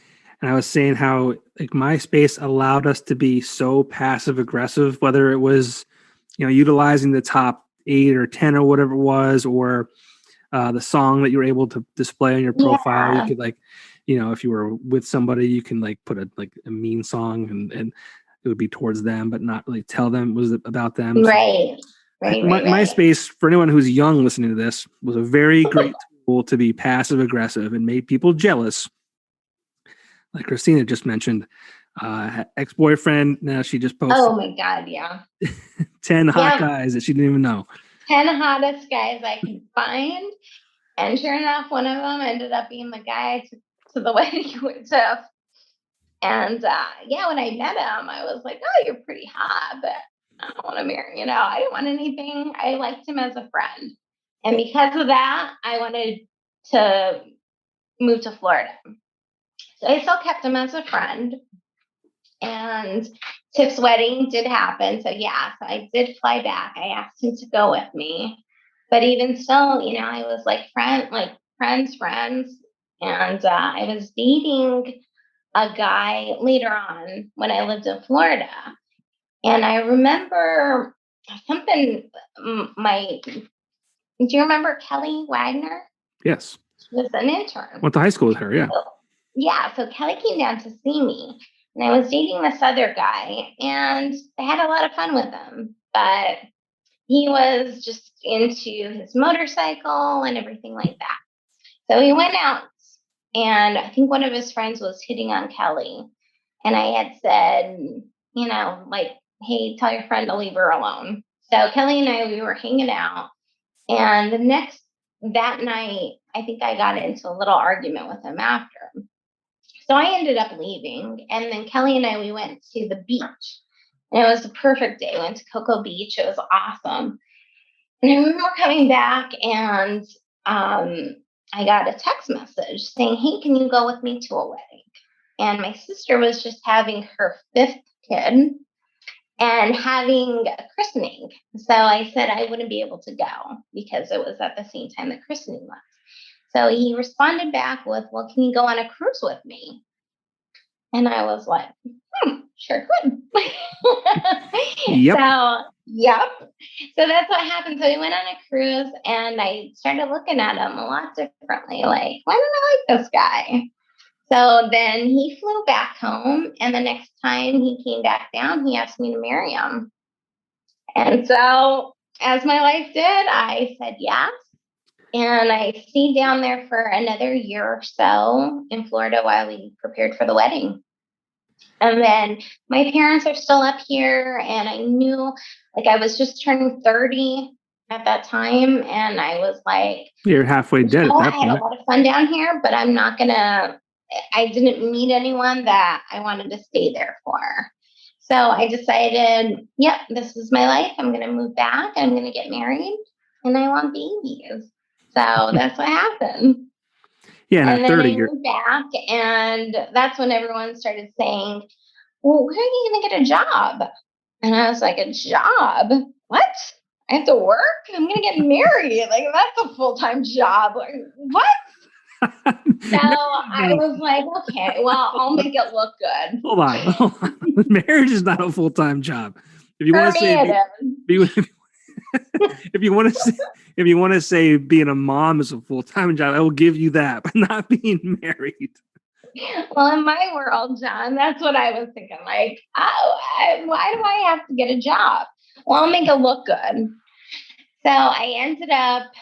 And I was saying how like MySpace allowed us to be so passive aggressive, whether it was, utilizing the top 8 or 10 or whatever it was, or the song that you were able to display on your profile. Yeah. You could if you were with somebody, you can put a mean song and it would be towards them, but not really tell them it was about them. Right. So, MySpace, for anyone who's young listening to this, was a very great tool to be passive aggressive and made people jealous. Like Christina just mentioned, ex-boyfriend. Now she just posted. Oh my God, yeah. 10 hot guys that she didn't even know. 10 hottest guys I could find. And sure enough, one of them ended up being the guy I took to the wedding with Tiff. And when I met him, I was like, oh, you're pretty hot, but I don't want to marry, I didn't want anything. I liked him as a friend. And because of that, I wanted to move to Florida. So I still kept him as a friend. And Tiff's wedding did happen. So so I did fly back. I asked him to go with me. But even still, I was like friends. And I was dating a guy later on when I lived in Florida. And I remember something, do you remember Kelly Wagner? Yes. She was an intern. Went to high school with her, yeah. So Kelly came down to see me. And I was dating this other guy, and I had a lot of fun with him. But he was just into his motorcycle and everything like that. So he went out, and I think one of his friends was hitting on Kelly. And I had said, hey, tell your friend to leave her alone. So Kelly and we were hanging out. And that night, I think I got into a little argument with him after. So I ended up leaving. And then Kelly and we went to the beach. And it was the perfect day. We went to Cocoa Beach. It was awesome. And I remember coming back, and I got a text message saying, hey, can you go with me to a wedding? And my sister was just having her 5th kid and having a christening. So I said I wouldn't be able to go because it was at the same time the christening was. So he responded back with, well, can you go on a cruise with me? And I was like, sure could. Yep. So that's what happened. So we went on a cruise, and I started looking at him a lot differently. Like, why don't I like this guy? So then he flew back home, and the next time he came back down, he asked me to marry him. And so, as my life did, I said yes. And I stayed down there for another year or so in Florida while we prepared for the wedding. And then my parents are still up here, and I knew, I was just turning 30 at that time, and I was like, you're halfway dead at that point. I had a lot of fun down here, but I didn't meet anyone that I wanted to stay there for. So I decided, this is my life. I'm going to move back. I'm going to get married, and I want babies. So that's what happened. Yeah, and then I moved back, and that's when everyone started saying, well, where are you going to get a job? And I was like, a job? What? I have to work? I'm going to get married. That's a full-time job. What? So I was like, okay, well, I'll make it look good. Hold on. Marriage is not a full-time job. If you want to say, if you want to say being a mom is a full-time job, I will give you that, but not being married. Well, in my world, John, that's what I was thinking. Why do I have to get a job? Well, I'll make it look good. So I ended up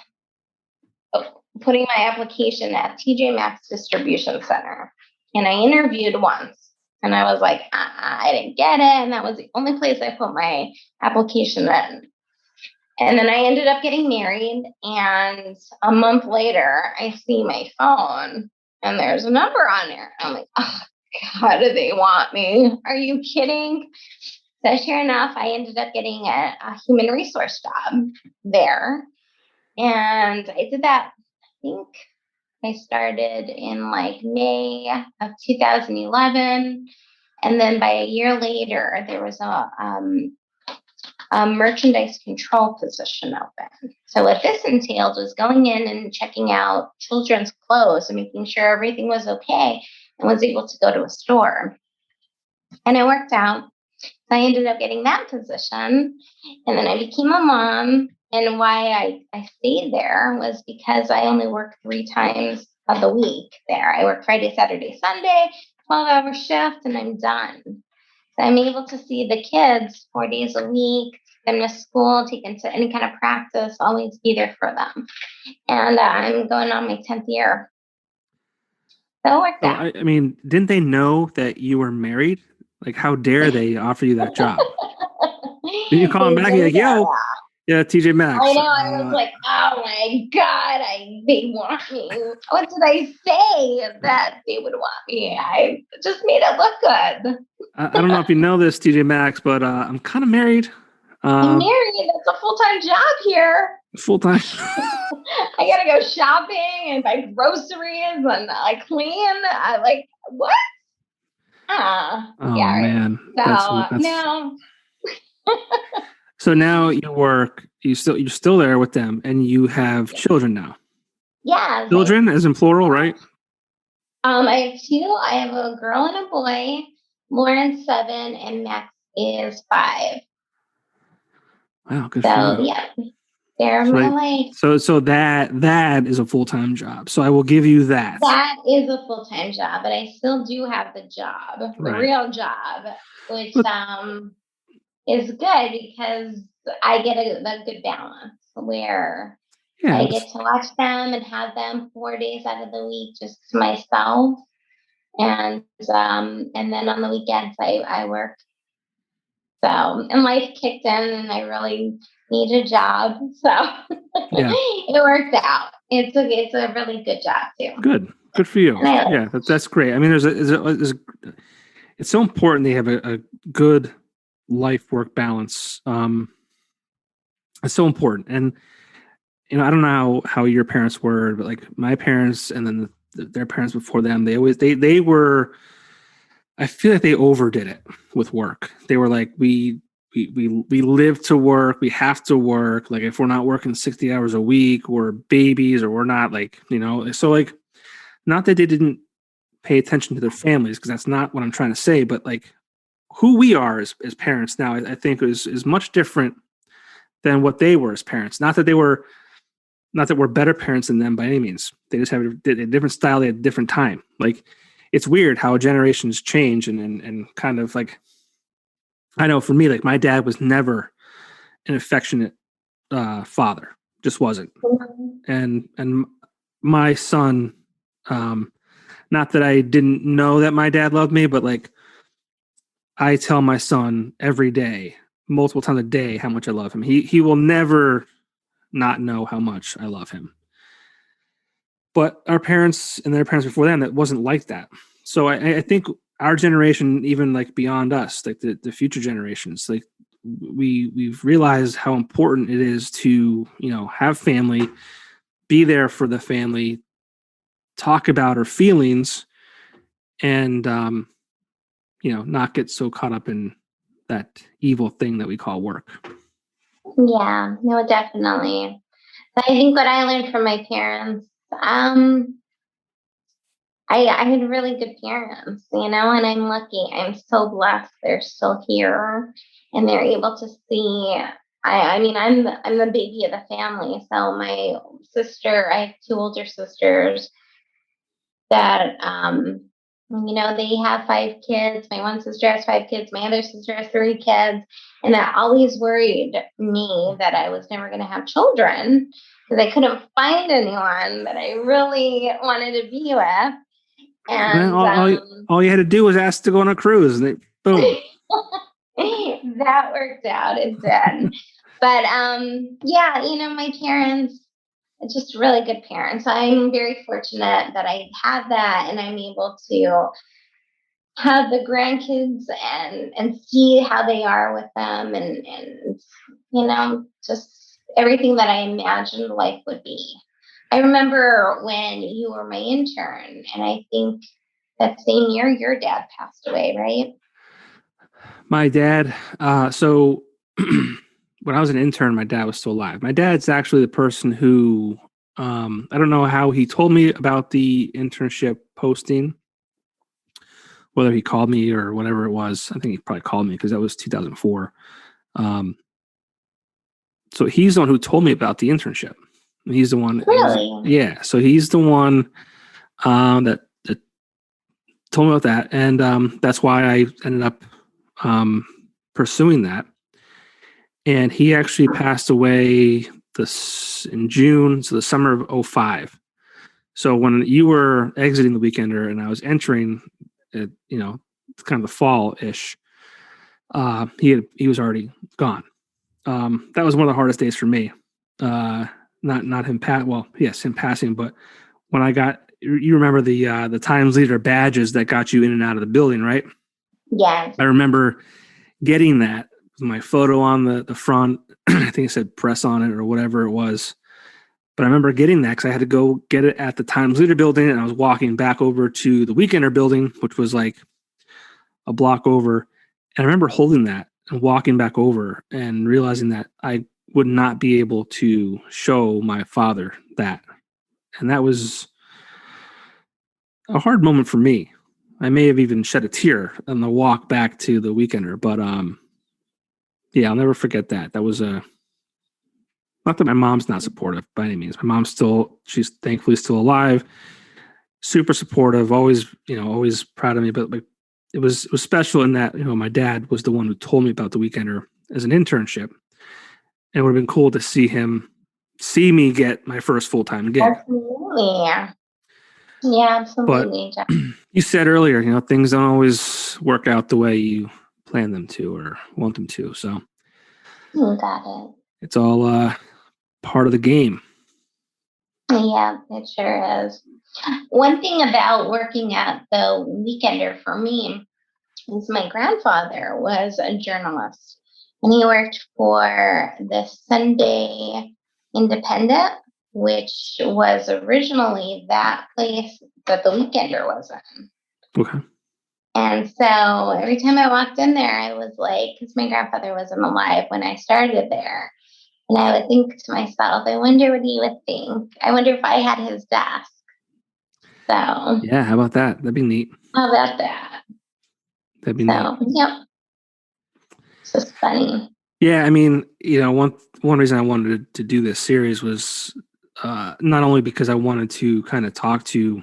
putting my application at TJ Maxx Distribution Center. And I interviewed once. And I was like, I didn't get it. And that was the only place I put my application in. And then I ended up getting married. And a month later, I see my phone, and there's a number on there. I'm like, oh, God, do they want me? Are you kidding? So sure enough, I ended up getting a human resource job there. And I did that, I think I started in May of 2011. And then by a year later, there was a merchandise control position open. So what this entailed was going in and checking out children's clothes and making sure everything was okay, and was able to go to a store. And it worked out. So I ended up getting that position, and then I became a mom. And why I stayed there was because I only worked 3 times of the week there. I work Friday, Saturday, Sunday, 12-hour shift, and I'm done. So I'm able to see the kids 4 days a week, take them to school, take them to any kind of practice, always be there for them. And I'm going on my 10th year. So it worked out. I mean, didn't they know that you were married? How dare they offer you that job? Did you call them back and you're like, yo, yeah, TJ Maxx. I know. I was like, oh my God, they want me. What did I say that they would want me? I just made it look good. I don't know if you know this, TJ Maxx, but I'm kind of married. I'm married. It's a full-time job here. Full-time. I got to go shopping and buy groceries and I clean. What? Man. So, no. So now you work you're still there with them, and you have children now. Yeah. Children, as in plural, right? I have two. I have a girl and a boy. Lauren's 7, and Max is 5. Wow, good for you. Yeah, they're my life. So that is a full-time job. So I will give you that. That is a full-time job, but I still do have the job, the real job, which is good because I get a good balance where I get to watch them and have them 4 days out of the week just to myself, and then on the weekends I work. So, and life kicked in, and I really need a job, so it worked out. It's a really good job too. Good for you. Yeah, that's great. I mean, it's so important they have a good life work balance. It's so important, and I don't know how your parents were, but like my parents, and then their parents before them, they were. I feel like they overdid it with work. They were like, we live to work. We have to work. Like if we're not working 60 hours a week, we're babies, or we're not, like, so like, not that they didn't pay attention to their families, because that's not what I'm trying to say, but like who we are as parents now, I think is much different than what they were as parents. Not that we're better parents than them by any means. They just have a different style. They had a different time. Like, it's weird how generations change, and kind of like, I know for me, like my dad was never an affectionate father, just wasn't. And my son, not that I didn't know that my dad loved me, but like I tell my son every day, multiple times a day, how much I love him. He will never not know how much I love him. But our parents and their parents before them, that wasn't like that. So I think our generation, even like beyond us, like the future generations, like we've realized how important it is to, have family, be there for the family, talk about our feelings, and, not get so caught up in that evil thing that we call work. Yeah, no, definitely. I think what I learned from my parents, I had really good parents, and I'm lucky. I'm so blessed. They're still here, and they're able to see. I mean, I'm the baby of the family. So my sister, I have 2 older sisters that, they have 5 kids. My one sister has 5 kids. My other sister has 3 kids. And that always worried me that I was never going to have children, because I couldn't find anyone that I really wanted to be with. And all you had to do was ask to go on a cruise, and boom. That worked out. It did. But my parents, just really good parents. I'm very fortunate that I have that, and I'm able to have the grandkids and see how they are with them, and just everything that I imagined life would be. I remember when you were my intern, and I think that same year your dad passed away, right? My dad, so when I was an intern, my dad was still alive. My dad's actually the person who, I don't know how he told me about the internship posting, whether he called me or whatever it was. I think he probably called me, because that was 2004. So he's the one who told me about the internship. He's the one. Really? Yeah. So he's the one that told me about that. And that's why I ended up pursuing that. And he actually passed away in June, so the summer of 2005. So when you were exiting the Weekender and I was entering, kind of the fall-ish, he was already gone. That was one of the hardest days for me. Not him him passing, but when I got, you remember the Times Leader badges that got you in and out of the building, right? Yes. I remember getting that with my photo on the front. I think it said press on it or whatever it was. But I remember getting that because I had to go get it at the Times Leader building, and I was walking back over to the Weekender building, which was like a block over. And I remember holding that and walking back over and realizing that I would not be able to show my father that. And that was a hard moment for me. I may have even shed a tear on the walk back to the Weekender, but yeah, I'll never forget that. That was not that my mom's not supportive by any means. My mom's she's thankfully still alive, super supportive, always proud of me. But like, it was special in that, my dad was the one who told me about the Weekender as an internship. And it would have been cool to see me get my first full-time gig. Absolutely. Yeah, absolutely. But you said earlier, things don't always work out the way you plan them to or want them to. So you got it. It's all part of the game. Yeah, it sure is. One thing about working at the Weekender for me is my grandfather was a journalist, and he worked for the Sunday Independent, which was originally that place that the Weekender was in. Okay. And so every time I walked in there, I was like, because my grandfather wasn't alive when I started there. And I would think to myself, I wonder what he would think. I wonder if I had his desk. So yeah, how about that? That'd be neat. How about that? That'd be neat. Yep. It's just funny. Yeah, I mean, one reason I wanted to do this series was not only because I wanted to kind of talk to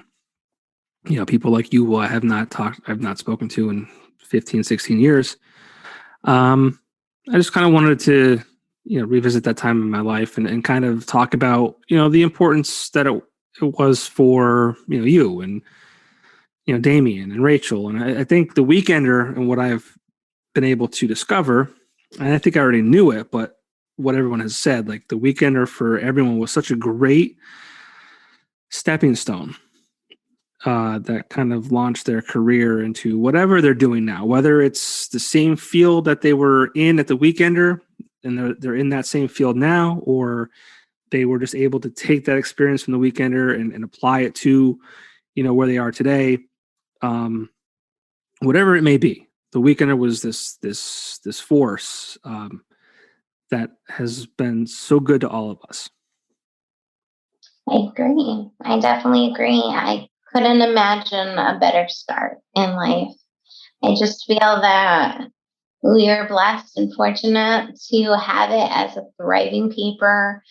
people like you who I've not spoken to in 15, 16 years. I just kind of wanted to revisit that time in my life and kind of talk about the importance that it was for you and Damien and Rachel. And I think the Weekender and what I've been able to discover, and I think I already knew it, but what everyone has said, like the Weekender for everyone was such a great stepping stone that kind of launched their career into whatever they're doing now, whether it's the same field that they were in at the Weekender and they're in that same field now, or they were just able to take that experience from the Weekender and apply it to, where they are today. Whatever it may be, the Weekender was this force that has been so good to all of us. I agree. I definitely agree. I couldn't imagine a better start in life. I just feel that we are blessed and fortunate to have it as a thriving paper.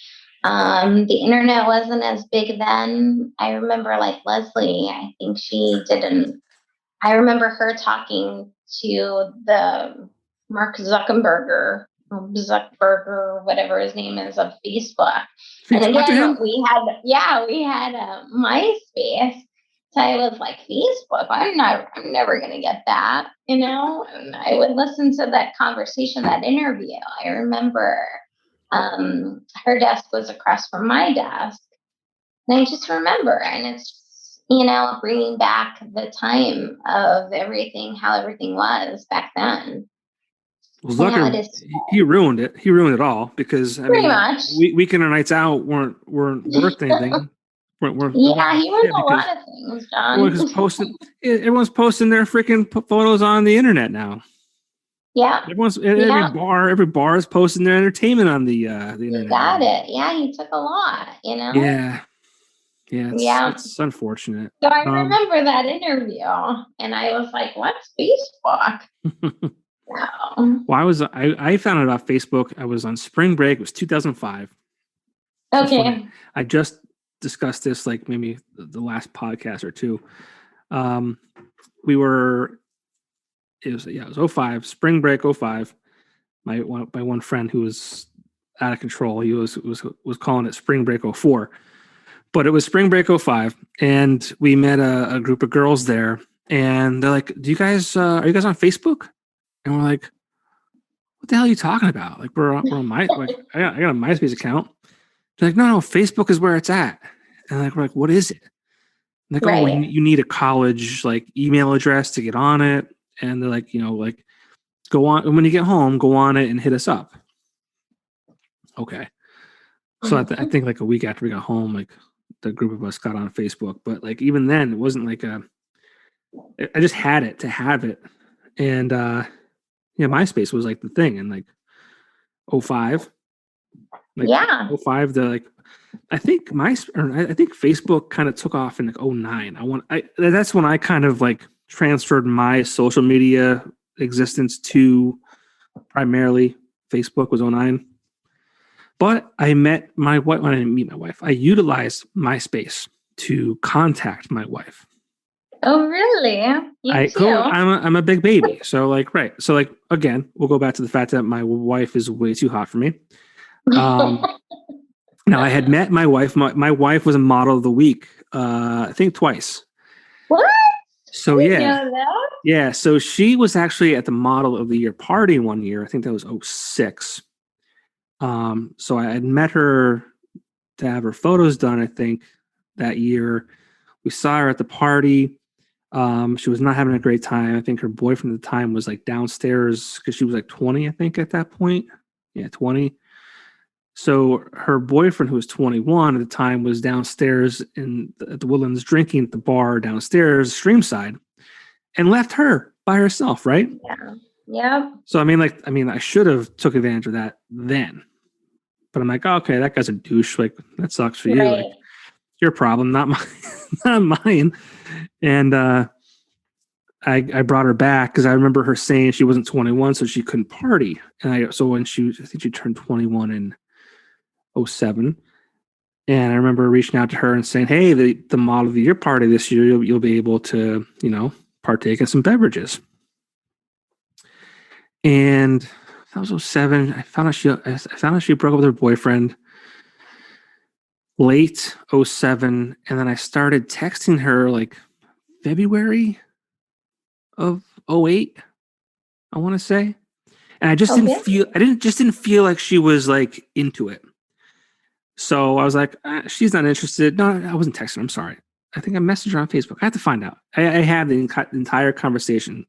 The internet wasn't as big then. I remember like Leslie, I think I remember her talking to the Mark Zuckerberg, whatever his name is, of Facebook. And again, we had a MySpace. So I was like, Facebook, I'm never going to get that, And I would listen to that conversation, that interview. I remember her desk was across from my desk. And I just remember, and it's bringing back the time of how everything was back then. Well, Zucker, he ruined it. He ruined it all because pretty much weekend nights out weren't worth anything. He ruined a lot of things, John. Everyone's posting their freaking photos on the internet now. Yeah, every bar is posting their entertainment on the internet. You got it. Yeah, he took a lot. Yeah. It's unfortunate. So I remember that interview, and I was like, "What's Facebook?" No. Well, I found out about Facebook. I was on spring break. It was 2005. Okay. I just discussed this like maybe the last podcast or two. It was 05, spring break 05. My one friend who was out of control, he was calling it spring break 04. But it was spring break 05, and we met a group of girls there, and they're like, "Do you guys are you guys on Facebook?" And we're like, "What the hell are you talking about? Like we're on my like I got a MySpace account." They're like, "No, Facebook is where it's at." And we're like, "What is it?" And like, "Oh, you need a college like email address to get on it." And they're like, go on when you get home, go on it and hit us up. Okay. So I think like a week after we got home, like the group of us got on Facebook, but like even then it wasn't like I just had it to have it. And MySpace was like the thing in like 05. Like Yeah. 05 to like, I think I think Facebook kind of took off in like 09. That's when I kind of like transferred my social media existence to primarily Facebook was 09. But I met my wife. When I didn't meet my wife, I utilized MySpace to contact my wife. Oh, really? You too? I'm a big baby. So like, right. So like, again, we'll go back to the fact that my wife is way too hot for me. Now I had met my wife. My wife was a model of the week, I think twice. What? So yeah. So she was actually at the model of the year party one year. I think that was 06. So I had met her to have her photos done, I think, that year. We saw her at the party. She was not having a great time. I think her boyfriend at the time was like downstairs because she was like 20, I think, at that point. Yeah, 20. So her boyfriend, who was 21 at the time, was downstairs at the Woodlands drinking at the bar downstairs, streamside, and left her by herself, right? Yeah. Yep. So I should have took advantage of that then. But I'm like, oh, okay, that guy's a douche. Like, that sucks for you. Right. Like, your problem, not mine. Not mine. And I brought her back because I remember her saying she wasn't 21, so she couldn't party. And I think she turned 21 in 07. And I remember reaching out to her and saying, hey, the model of the year party this year, you'll be able to, partake in some beverages. And that was 07. I found out she broke up with her boyfriend late 07. And then I started texting her like February of 08, I want to say. And I just didn't feel like she was like into it. So I was like, she's not interested. No, I wasn't texting. I'm sorry. I think I messaged her on Facebook. I have to find out. I had the entire conversation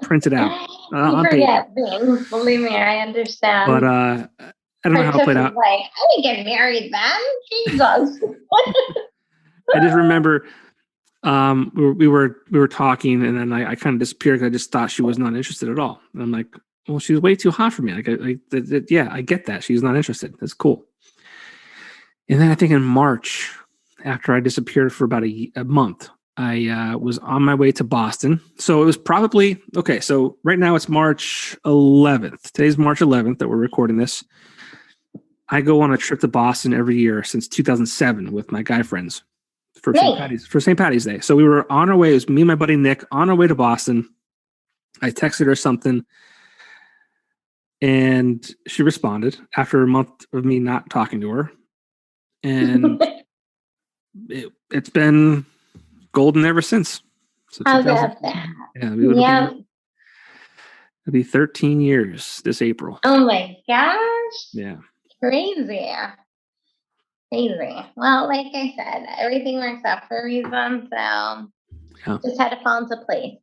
printed out. You forget things. Believe me, I understand. But I don't know how it played out. Like, I didn't get married then. Jesus. I just remember we were talking, and then I kind of disappeared because I just thought she was not interested at all. And I'm like, well, she's way too hot for me. Yeah, I get that. She's not interested. That's cool. And then I think in March, after I disappeared for about a month, I was on my way to Boston. So it was probably, okay, so right now it's March 11th. Today's March 11th that we're recording this. I go on a trip to Boston every year since 2007 with my guy friends for St. Patty's Day. So we were on our way. It was me and my buddy Nick on our way to Boston. I texted her something, and she responded after a month of me not talking to her. And it's been golden ever since. So how about that? Yeah, it'll be 13 years this April. Oh my gosh. Yeah. Crazy. Well, like I said, everything works out for a reason. So just had to fall into place.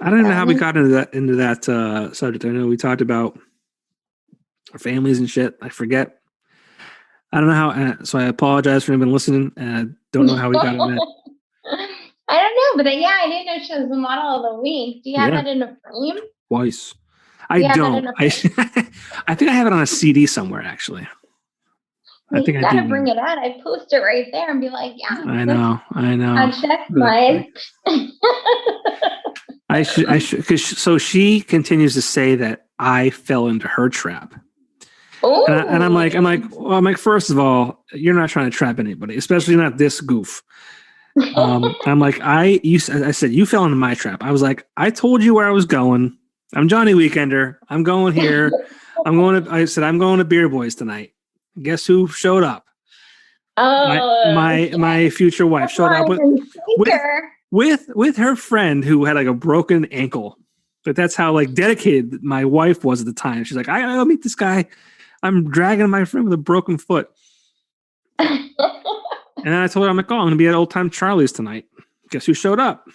I don't know how we got into that subject. I know we talked about our families and shit. I forget. I don't know how. So I apologize for anyone listening. I don't know how we got into that. I don't know, but I didn't know she was the model of the week. Do you have that in a frame? Twice. I don't. I think I have it on a CD somewhere, actually. I think I gotta bring it out. I post it right there and be like, yeah. I know. Check mine. I should, because so she continues to say that I fell into her trap. And I'm like, first of all, you're not trying to trap anybody, especially not this goof. I'm like, I said, you fell into my trap. I was like, I told you where I was going. I'm Johnny Weekender. I'm going here. I said, I'm going to Beer Boys tonight. Guess who showed up? My future wife showed up with her friend who had like a broken ankle. But that's how like dedicated my wife was at the time. She's like, I gotta go meet this guy. I'm dragging my friend with a broken foot. And then I told her, I'm like, I'm going to be at Old Time Charlie's tonight. Guess who showed up?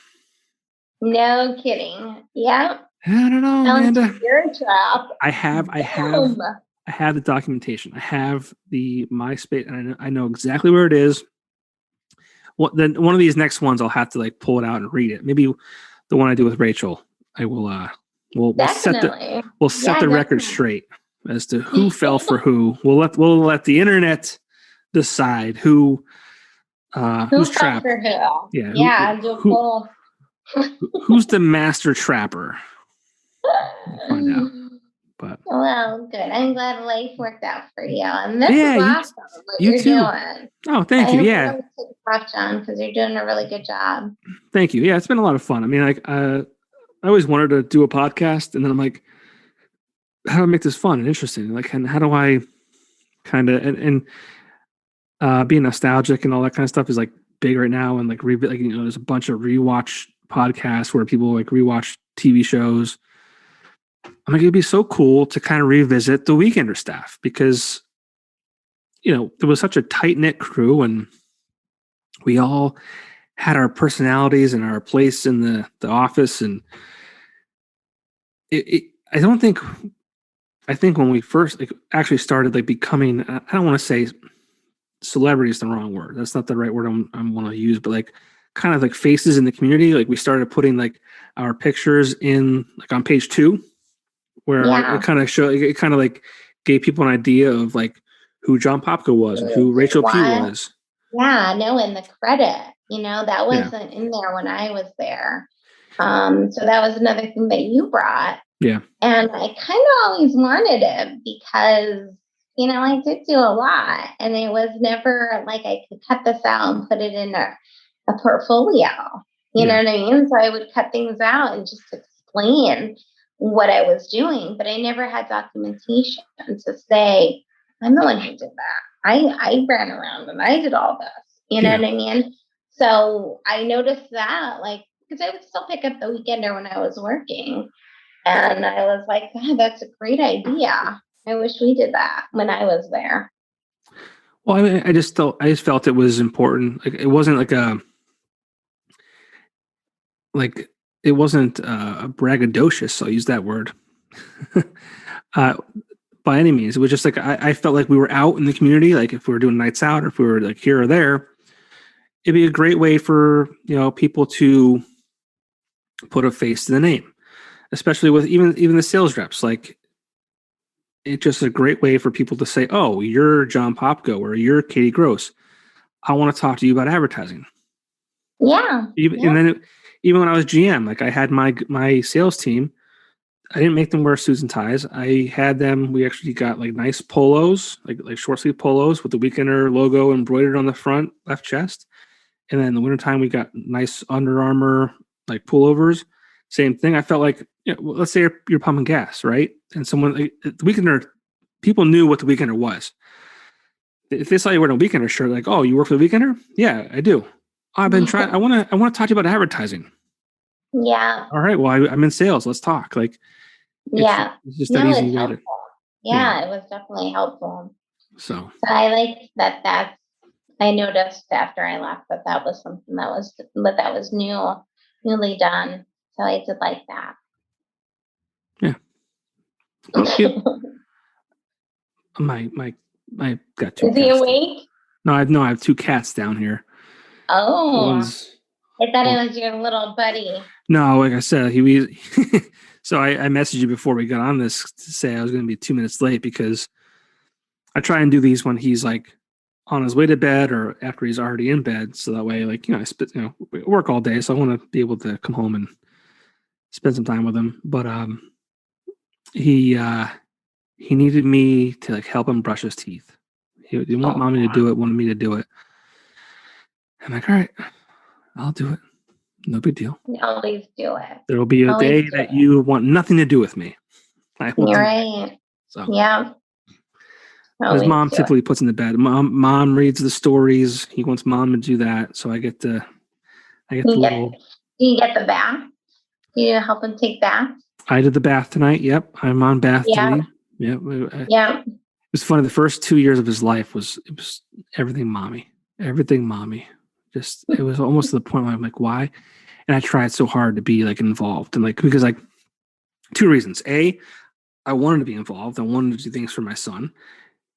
No kidding. Yeah. I don't know, Amanda. You're a trap. I have the documentation. I have the MySpace, and I know exactly where it is. Then one of these next ones, I'll have to like pull it out and read it. Maybe the one I do with Rachel. I will. We'll set the record straight. as to who fell for who. We'll let the internet decide who's Who fell trapped. for who? Yeah, who's the master trapper? We'll find out. But well, good. I'm glad life worked out for you. And this is awesome what you're too. Doing. Oh, thank you. Yeah. Really take off, John, because you're doing a really good job. Thank you. Yeah, it's been a lot of fun. I mean, like, I always wanted to do a podcast, and then I'm like, how do I make this fun and interesting? Like, and how do I kind of and being nostalgic and all that kind of stuff is like big right now, and like there's a bunch of rewatch podcasts where people like rewatch TV shows. I'm like, it'd be so cool to kind of revisit the Weekender staff because, there was such a tight knit crew and we all had our personalities and our place in the office. And I think when we first actually started like becoming, I don't want to say celebrity is the wrong word. That's not the right word I want to use, but like kind of like faces in the community. Like we started putting like our pictures in like on page 2. Where it kind of like gave people an idea of like who John Popko was and who Rachel P was. Yeah, no, and the credit, that wasn't in there when I was there. So that was another thing that you brought. Yeah. And I kind of always wanted it because, I did do a lot and it was never like I could cut this out and put it in a portfolio. You know what I mean? So I would cut things out and just explain what I was doing, but I never had documentation to say, I'm the one who did that. I ran around and I did all this. You know what I mean? So I noticed that, like, because I would still pick up the Weekender when I was working. And I was like, God, that's a great idea. I wish we did that when I was there. Well, I mean, I just felt it was important. Like, it wasn't it wasn't braggadocious. I'll use that word. By any means, it was just like I felt like we were out in the community. Like if we were doing nights out, or if we were like here or there, it'd be a great way for people to put a face to the name, especially with even the sales reps. Like it's just a great way for people to say, "Oh, you're John Popko or you're Katie Gross. I want to talk to you about advertising." Yeah. And then even when I was GM, like I had my sales team. I didn't make them wear suits and ties. I had them. We actually got like nice polos, like short sleeve polos with the Weekender logo embroidered on the front left chest. And then in the wintertime, we got nice Under Armour like pullovers. Same thing. I felt like, let's say you're pumping gas, right? And someone like, the Weekender, people knew what the Weekender was. If they saw you wearing a Weekender shirt, like, oh, you work for the Weekender? Yeah, I do. I've been trying. I want to talk to you about advertising. Yeah. All right. Well, I'm in sales. Let's talk. Like. It's just that easy way to. Yeah, it was definitely helpful. So I like that. I noticed after I left that was something that was newly done. So I did like that. Yeah. Well, I got 2 Is he awake? No, I have 2 cats down here. Oh. I thought it was your little buddy. No, like I said, so I messaged you before we got on this to say I was going to be 2 minutes late because I try and do these when he's like on his way to bed or after he's already in bed. So that way, like, I work all day. So I want to be able to come home and spend some time with him. But he needed me to like help him brush his teeth. He didn't want mommy to do it, wanted me to do it. I'm like, all right, I'll do it. No big deal. You always do it. There will be a day that you want nothing to do with me. You're right. So yeah. His mom typically puts in the bed. Mom reads the stories. He wants mom to do that, so I get the little. Do you get the bath? Do you help him take baths? I did the bath tonight. Yep, I'm on bath duty. Yep. Yeah. It was funny. The first 2 years of his life was everything mommy. Just it was almost to the point where I'm like, why? And I tried so hard to be like involved and like because like 2 reasons. A, I wanted to be involved. I wanted to do things for my son.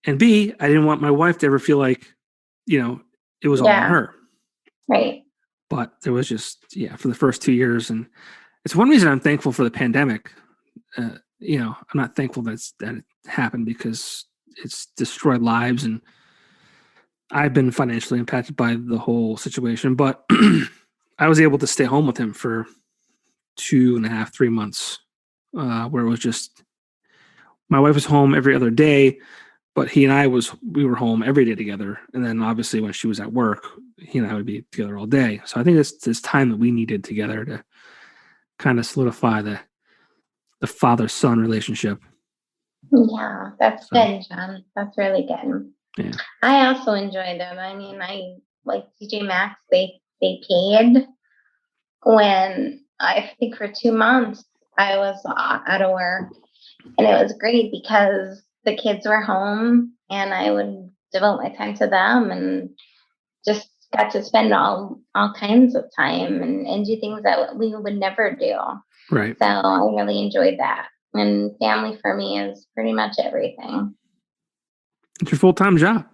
And B, I didn't want my wife to ever feel like, it was all on her. Right. But there was just, for the first 2 years. And it's one reason I'm thankful for the pandemic I'm not thankful that it happened because it's destroyed lives, and I've been financially impacted by the whole situation. But I was able to stay home with him for 2.5, 3 months, where it was just my wife was home every other day, but he and we were home every day together. And then obviously when she was at work, he and I would be together all day. So I think it's this time that we needed together to kind of solidify the father-son relationship. Yeah, that's good, John. That's really good. Yeah. I also enjoyed them. I mean, I like TJ Maxx. They paid when I think for 2 months I was out of work, and it was great because the kids were home and I would devote my time to them and just got to spend all kinds of time and do things that we would never do. Right. So I really enjoyed that. And family for me is pretty much everything. It's your full-time job.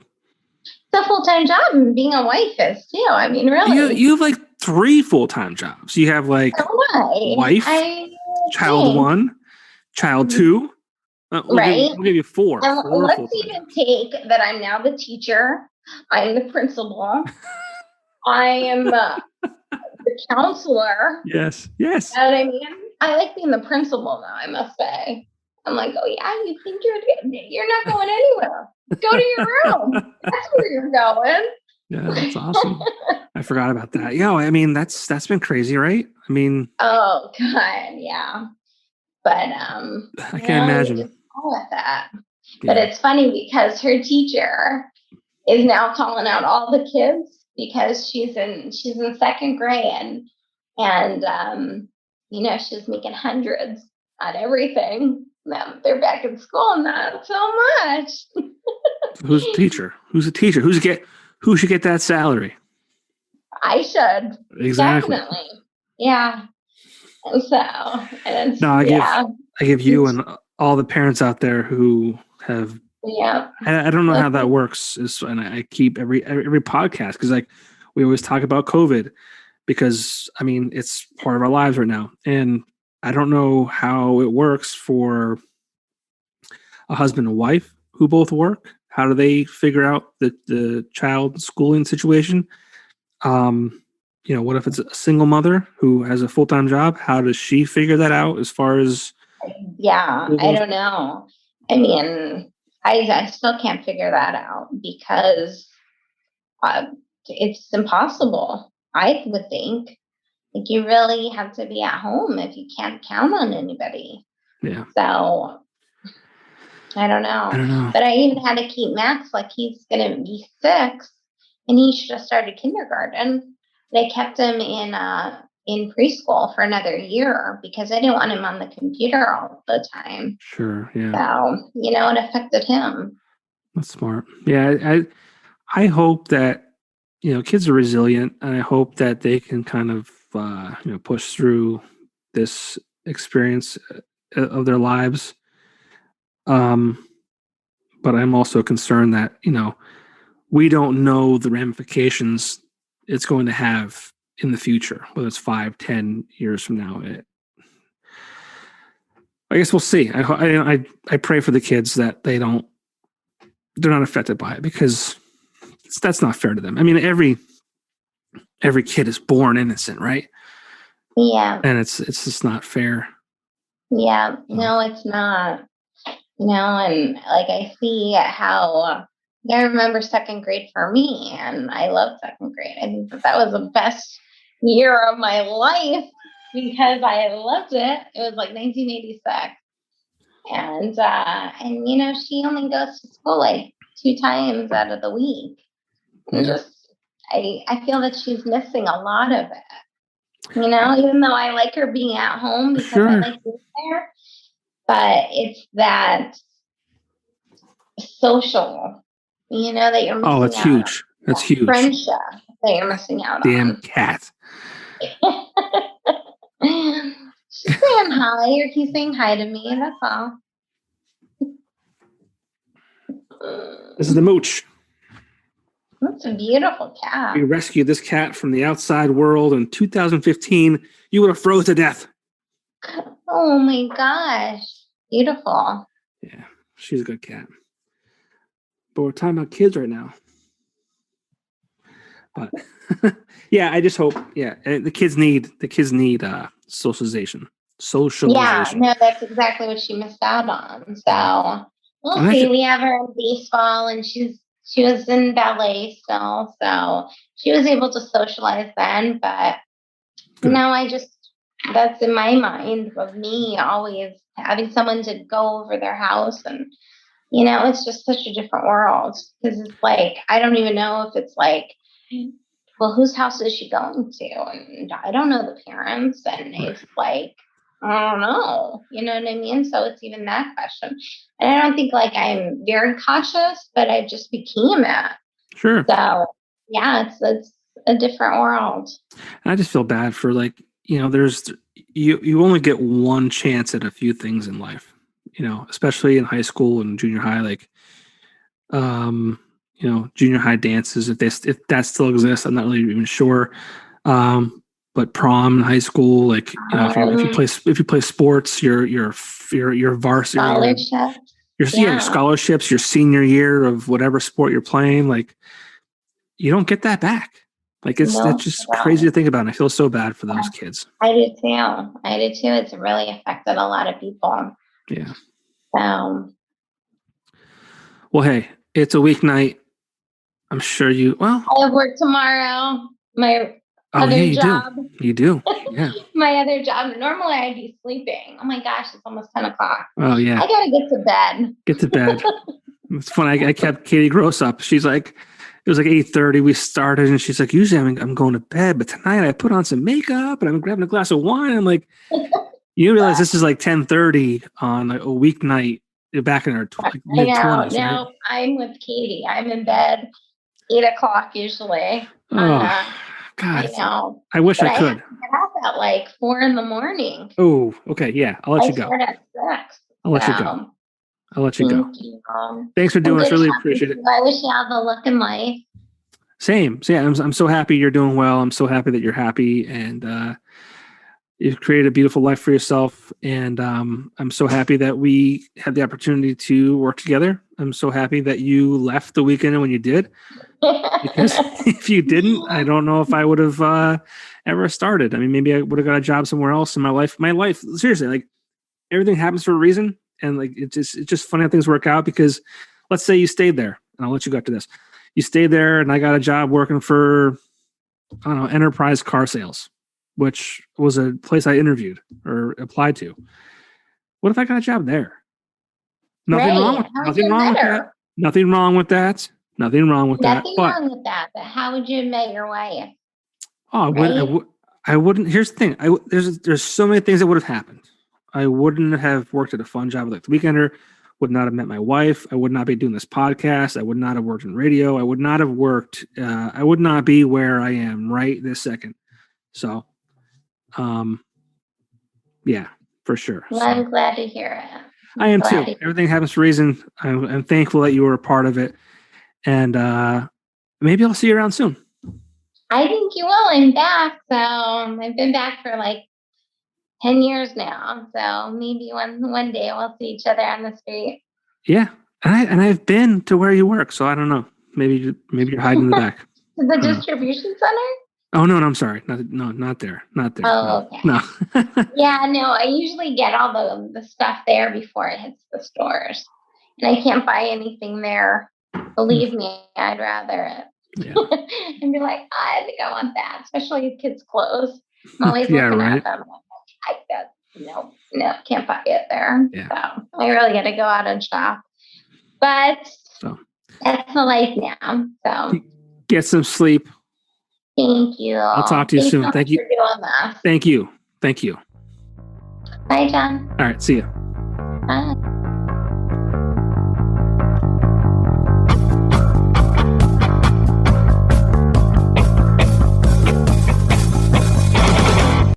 It's a full-time job, and being a wife is too. I mean, really. You have like 3 full-time jobs. You have like wife, child 1, child 2. We'll give you 4. Let's even take that I'm now the teacher. I'm the principal. I am the counselor. Yes. You know what I mean? I like being the principal now, I must say. I'm like, oh yeah, you think you're not going anywhere. Go to your room. That's where you're going. Yeah, that's awesome. I forgot about that. Yeah, I mean that's been crazy, right? I mean, oh god, yeah. But I can't imagine just all with that. Yeah. But it's funny because her teacher is now calling out all the kids because she's in 2nd grade and she's making hundreds on everything. Now they're back in school, not so much. Who's the teacher? Who should get that salary? I should. Exactly. Definitely. Yeah. So, I give you and all the parents out there who have. Yeah. I don't know how that works. And I keep every podcast because like we always talk about COVID because I mean it's part of our lives right now, and I don't know how it works for a husband and wife who both work. How do they figure out the child schooling situation? What if it's a single mother who has a full-time job? How does she figure that out as far as? Yeah, I don't know. I mean, I still can't figure that out because it's impossible, I would think. Like you really have to be at home if you can't count on anybody. Yeah. So I don't know. But I even had to keep Max, like he's going to be 6 and he should have started kindergarten. They kept him in preschool for another year because I didn't want him on the computer all the time. Sure, yeah. So, it affected him. That's smart. Yeah, I hope that, kids are resilient, and I hope that they can kind of, push through this experience of their lives. But I'm also concerned that, we don't know the ramifications it's going to have in the future, whether it's 5, 10 years from now. I guess we'll see. I pray for the kids that they're not affected by it because that's not fair to them. I mean, every kid is born innocent, right? Yeah. And it's just not fair. Yeah. No, it's not. And like I see how I remember 2nd grade for me, and I love 2nd grade. I think that was the best year of my life because I loved it. It was like 1986. And she only goes to school like 2 times out of the week. And I feel that she's missing a lot of it. Even though I like her being at home because I like being there, but it's that social, that you're missing out. Oh, that's huge. That's huge. Friendship that you're missing out on. Damn cat. She's saying hi, or he's saying hi to me. That's all. This is the Mooch. That's a beautiful cat. We rescued this cat from the outside world in 2015. You would have froze to death. Oh my gosh. Beautiful. Yeah, she's a good cat. But we're talking about kids right now. But yeah, I just hope. Yeah, the kids need socialization. Yeah, no, that's exactly what she missed out on. So we'll see. We have her in baseball, and she was in ballet still, so she was able to socialize then. But I just, that's in my mind of me always having someone to go over their house, and it's just such a different world because it's like I don't even know if it's like, well, whose house is she going to? And I don't know the parents, and it's like, I don't know. You know what I mean? So it's even that question. And I don't think like I'm very cautious, but I just became it. Sure. So yeah, it's a different world. And I just feel bad for there's you only get one chance at a few things in life, especially in high school and junior high, like junior high dances, if that still exists. I'm not really even sure. But prom in high school, like if you play sports, your varsity scholarship. Your scholarships, your senior year of whatever sport you're playing, like you don't get that back. Like it's just crazy to think about. And I feel so bad for those kids. I do too. It's really affected a lot of people. Yeah. Well, hey, it's a weeknight. I'm sure I have work tomorrow. My other job. You do. Yeah. My other job. Normally I'd be sleeping. Oh my gosh, it's almost 10 o'clock. Oh yeah. I gotta get to bed. Get to bed. It's funny. I kept Katie Gross up. She's like, it was like 8:30. We started, and she's like, usually I'm going to bed, but tonight I put on some makeup and I'm grabbing a glass of wine. I'm like, you realize this is like 10:30 on a weeknight back in our mid-20s. No, right? I'm with Katie. I'm in bed 8 o'clock usually. Oh, God. I know. I wish I could. I have to get up at like 4 a.m. Oh, okay. Yeah. I'll let you go. I start at 6. I'll let you go. I'll let you go. Thanks for doing this. Really appreciate it. I wish you all the luck in life. Same. So yeah, I'm so happy you're doing well. I'm so happy that you're happy, and you've created a beautiful life for yourself. And I'm so happy that we had the opportunity to work together. I'm so happy that you left the weekend when you did, because if you didn't, I don't know if I would have ever started. I mean, maybe I would have got a job somewhere else in my life. Seriously, like everything happens for a reason. And like it's just funny how things work out, because let's say you stayed there, and I'll let you go to this. You stayed there, and I got a job working for, I don't know, Enterprise Car Sales, which was a place I interviewed or applied to. What if I got a job there? Nothing wrong with that. Nothing wrong with that. But how would you met your wife? Oh, I wouldn't. Here's the thing. There's so many things that would have happened. I wouldn't have worked at a fun job like The Weekender, would not have met my wife. I would not be doing this podcast. I would not have worked in radio. I would not have worked. I would not be where I am right this second. So, yeah, for sure. Well, I'm glad to hear it. I am too. Everything happens for a reason. I'm thankful that you were a part of it. And maybe I'll see you around soon. I think you will. I'm back. So I've been back for like 10 years now. So maybe one day we'll see each other on the street. Yeah. And I've been to where you work. So I don't know. Maybe you're hiding in the back. The distribution center? Oh, no, I'm sorry. Not there. Not there. Oh, okay. No. Yeah, no, I usually get all the stuff there before it hits the stores. And I can't buy anything there. Believe me, I'd rather it. Yeah. And be like, I think I want that, especially kids' clothes. I'm always looking at them. No, can't buy it there. Yeah. So I really got to go out and shop. But that's the life now. So get some sleep. Thank you. I'll talk to you soon. Thank you. For doing this. Thank you. Bye, John. All right. See you. Bye.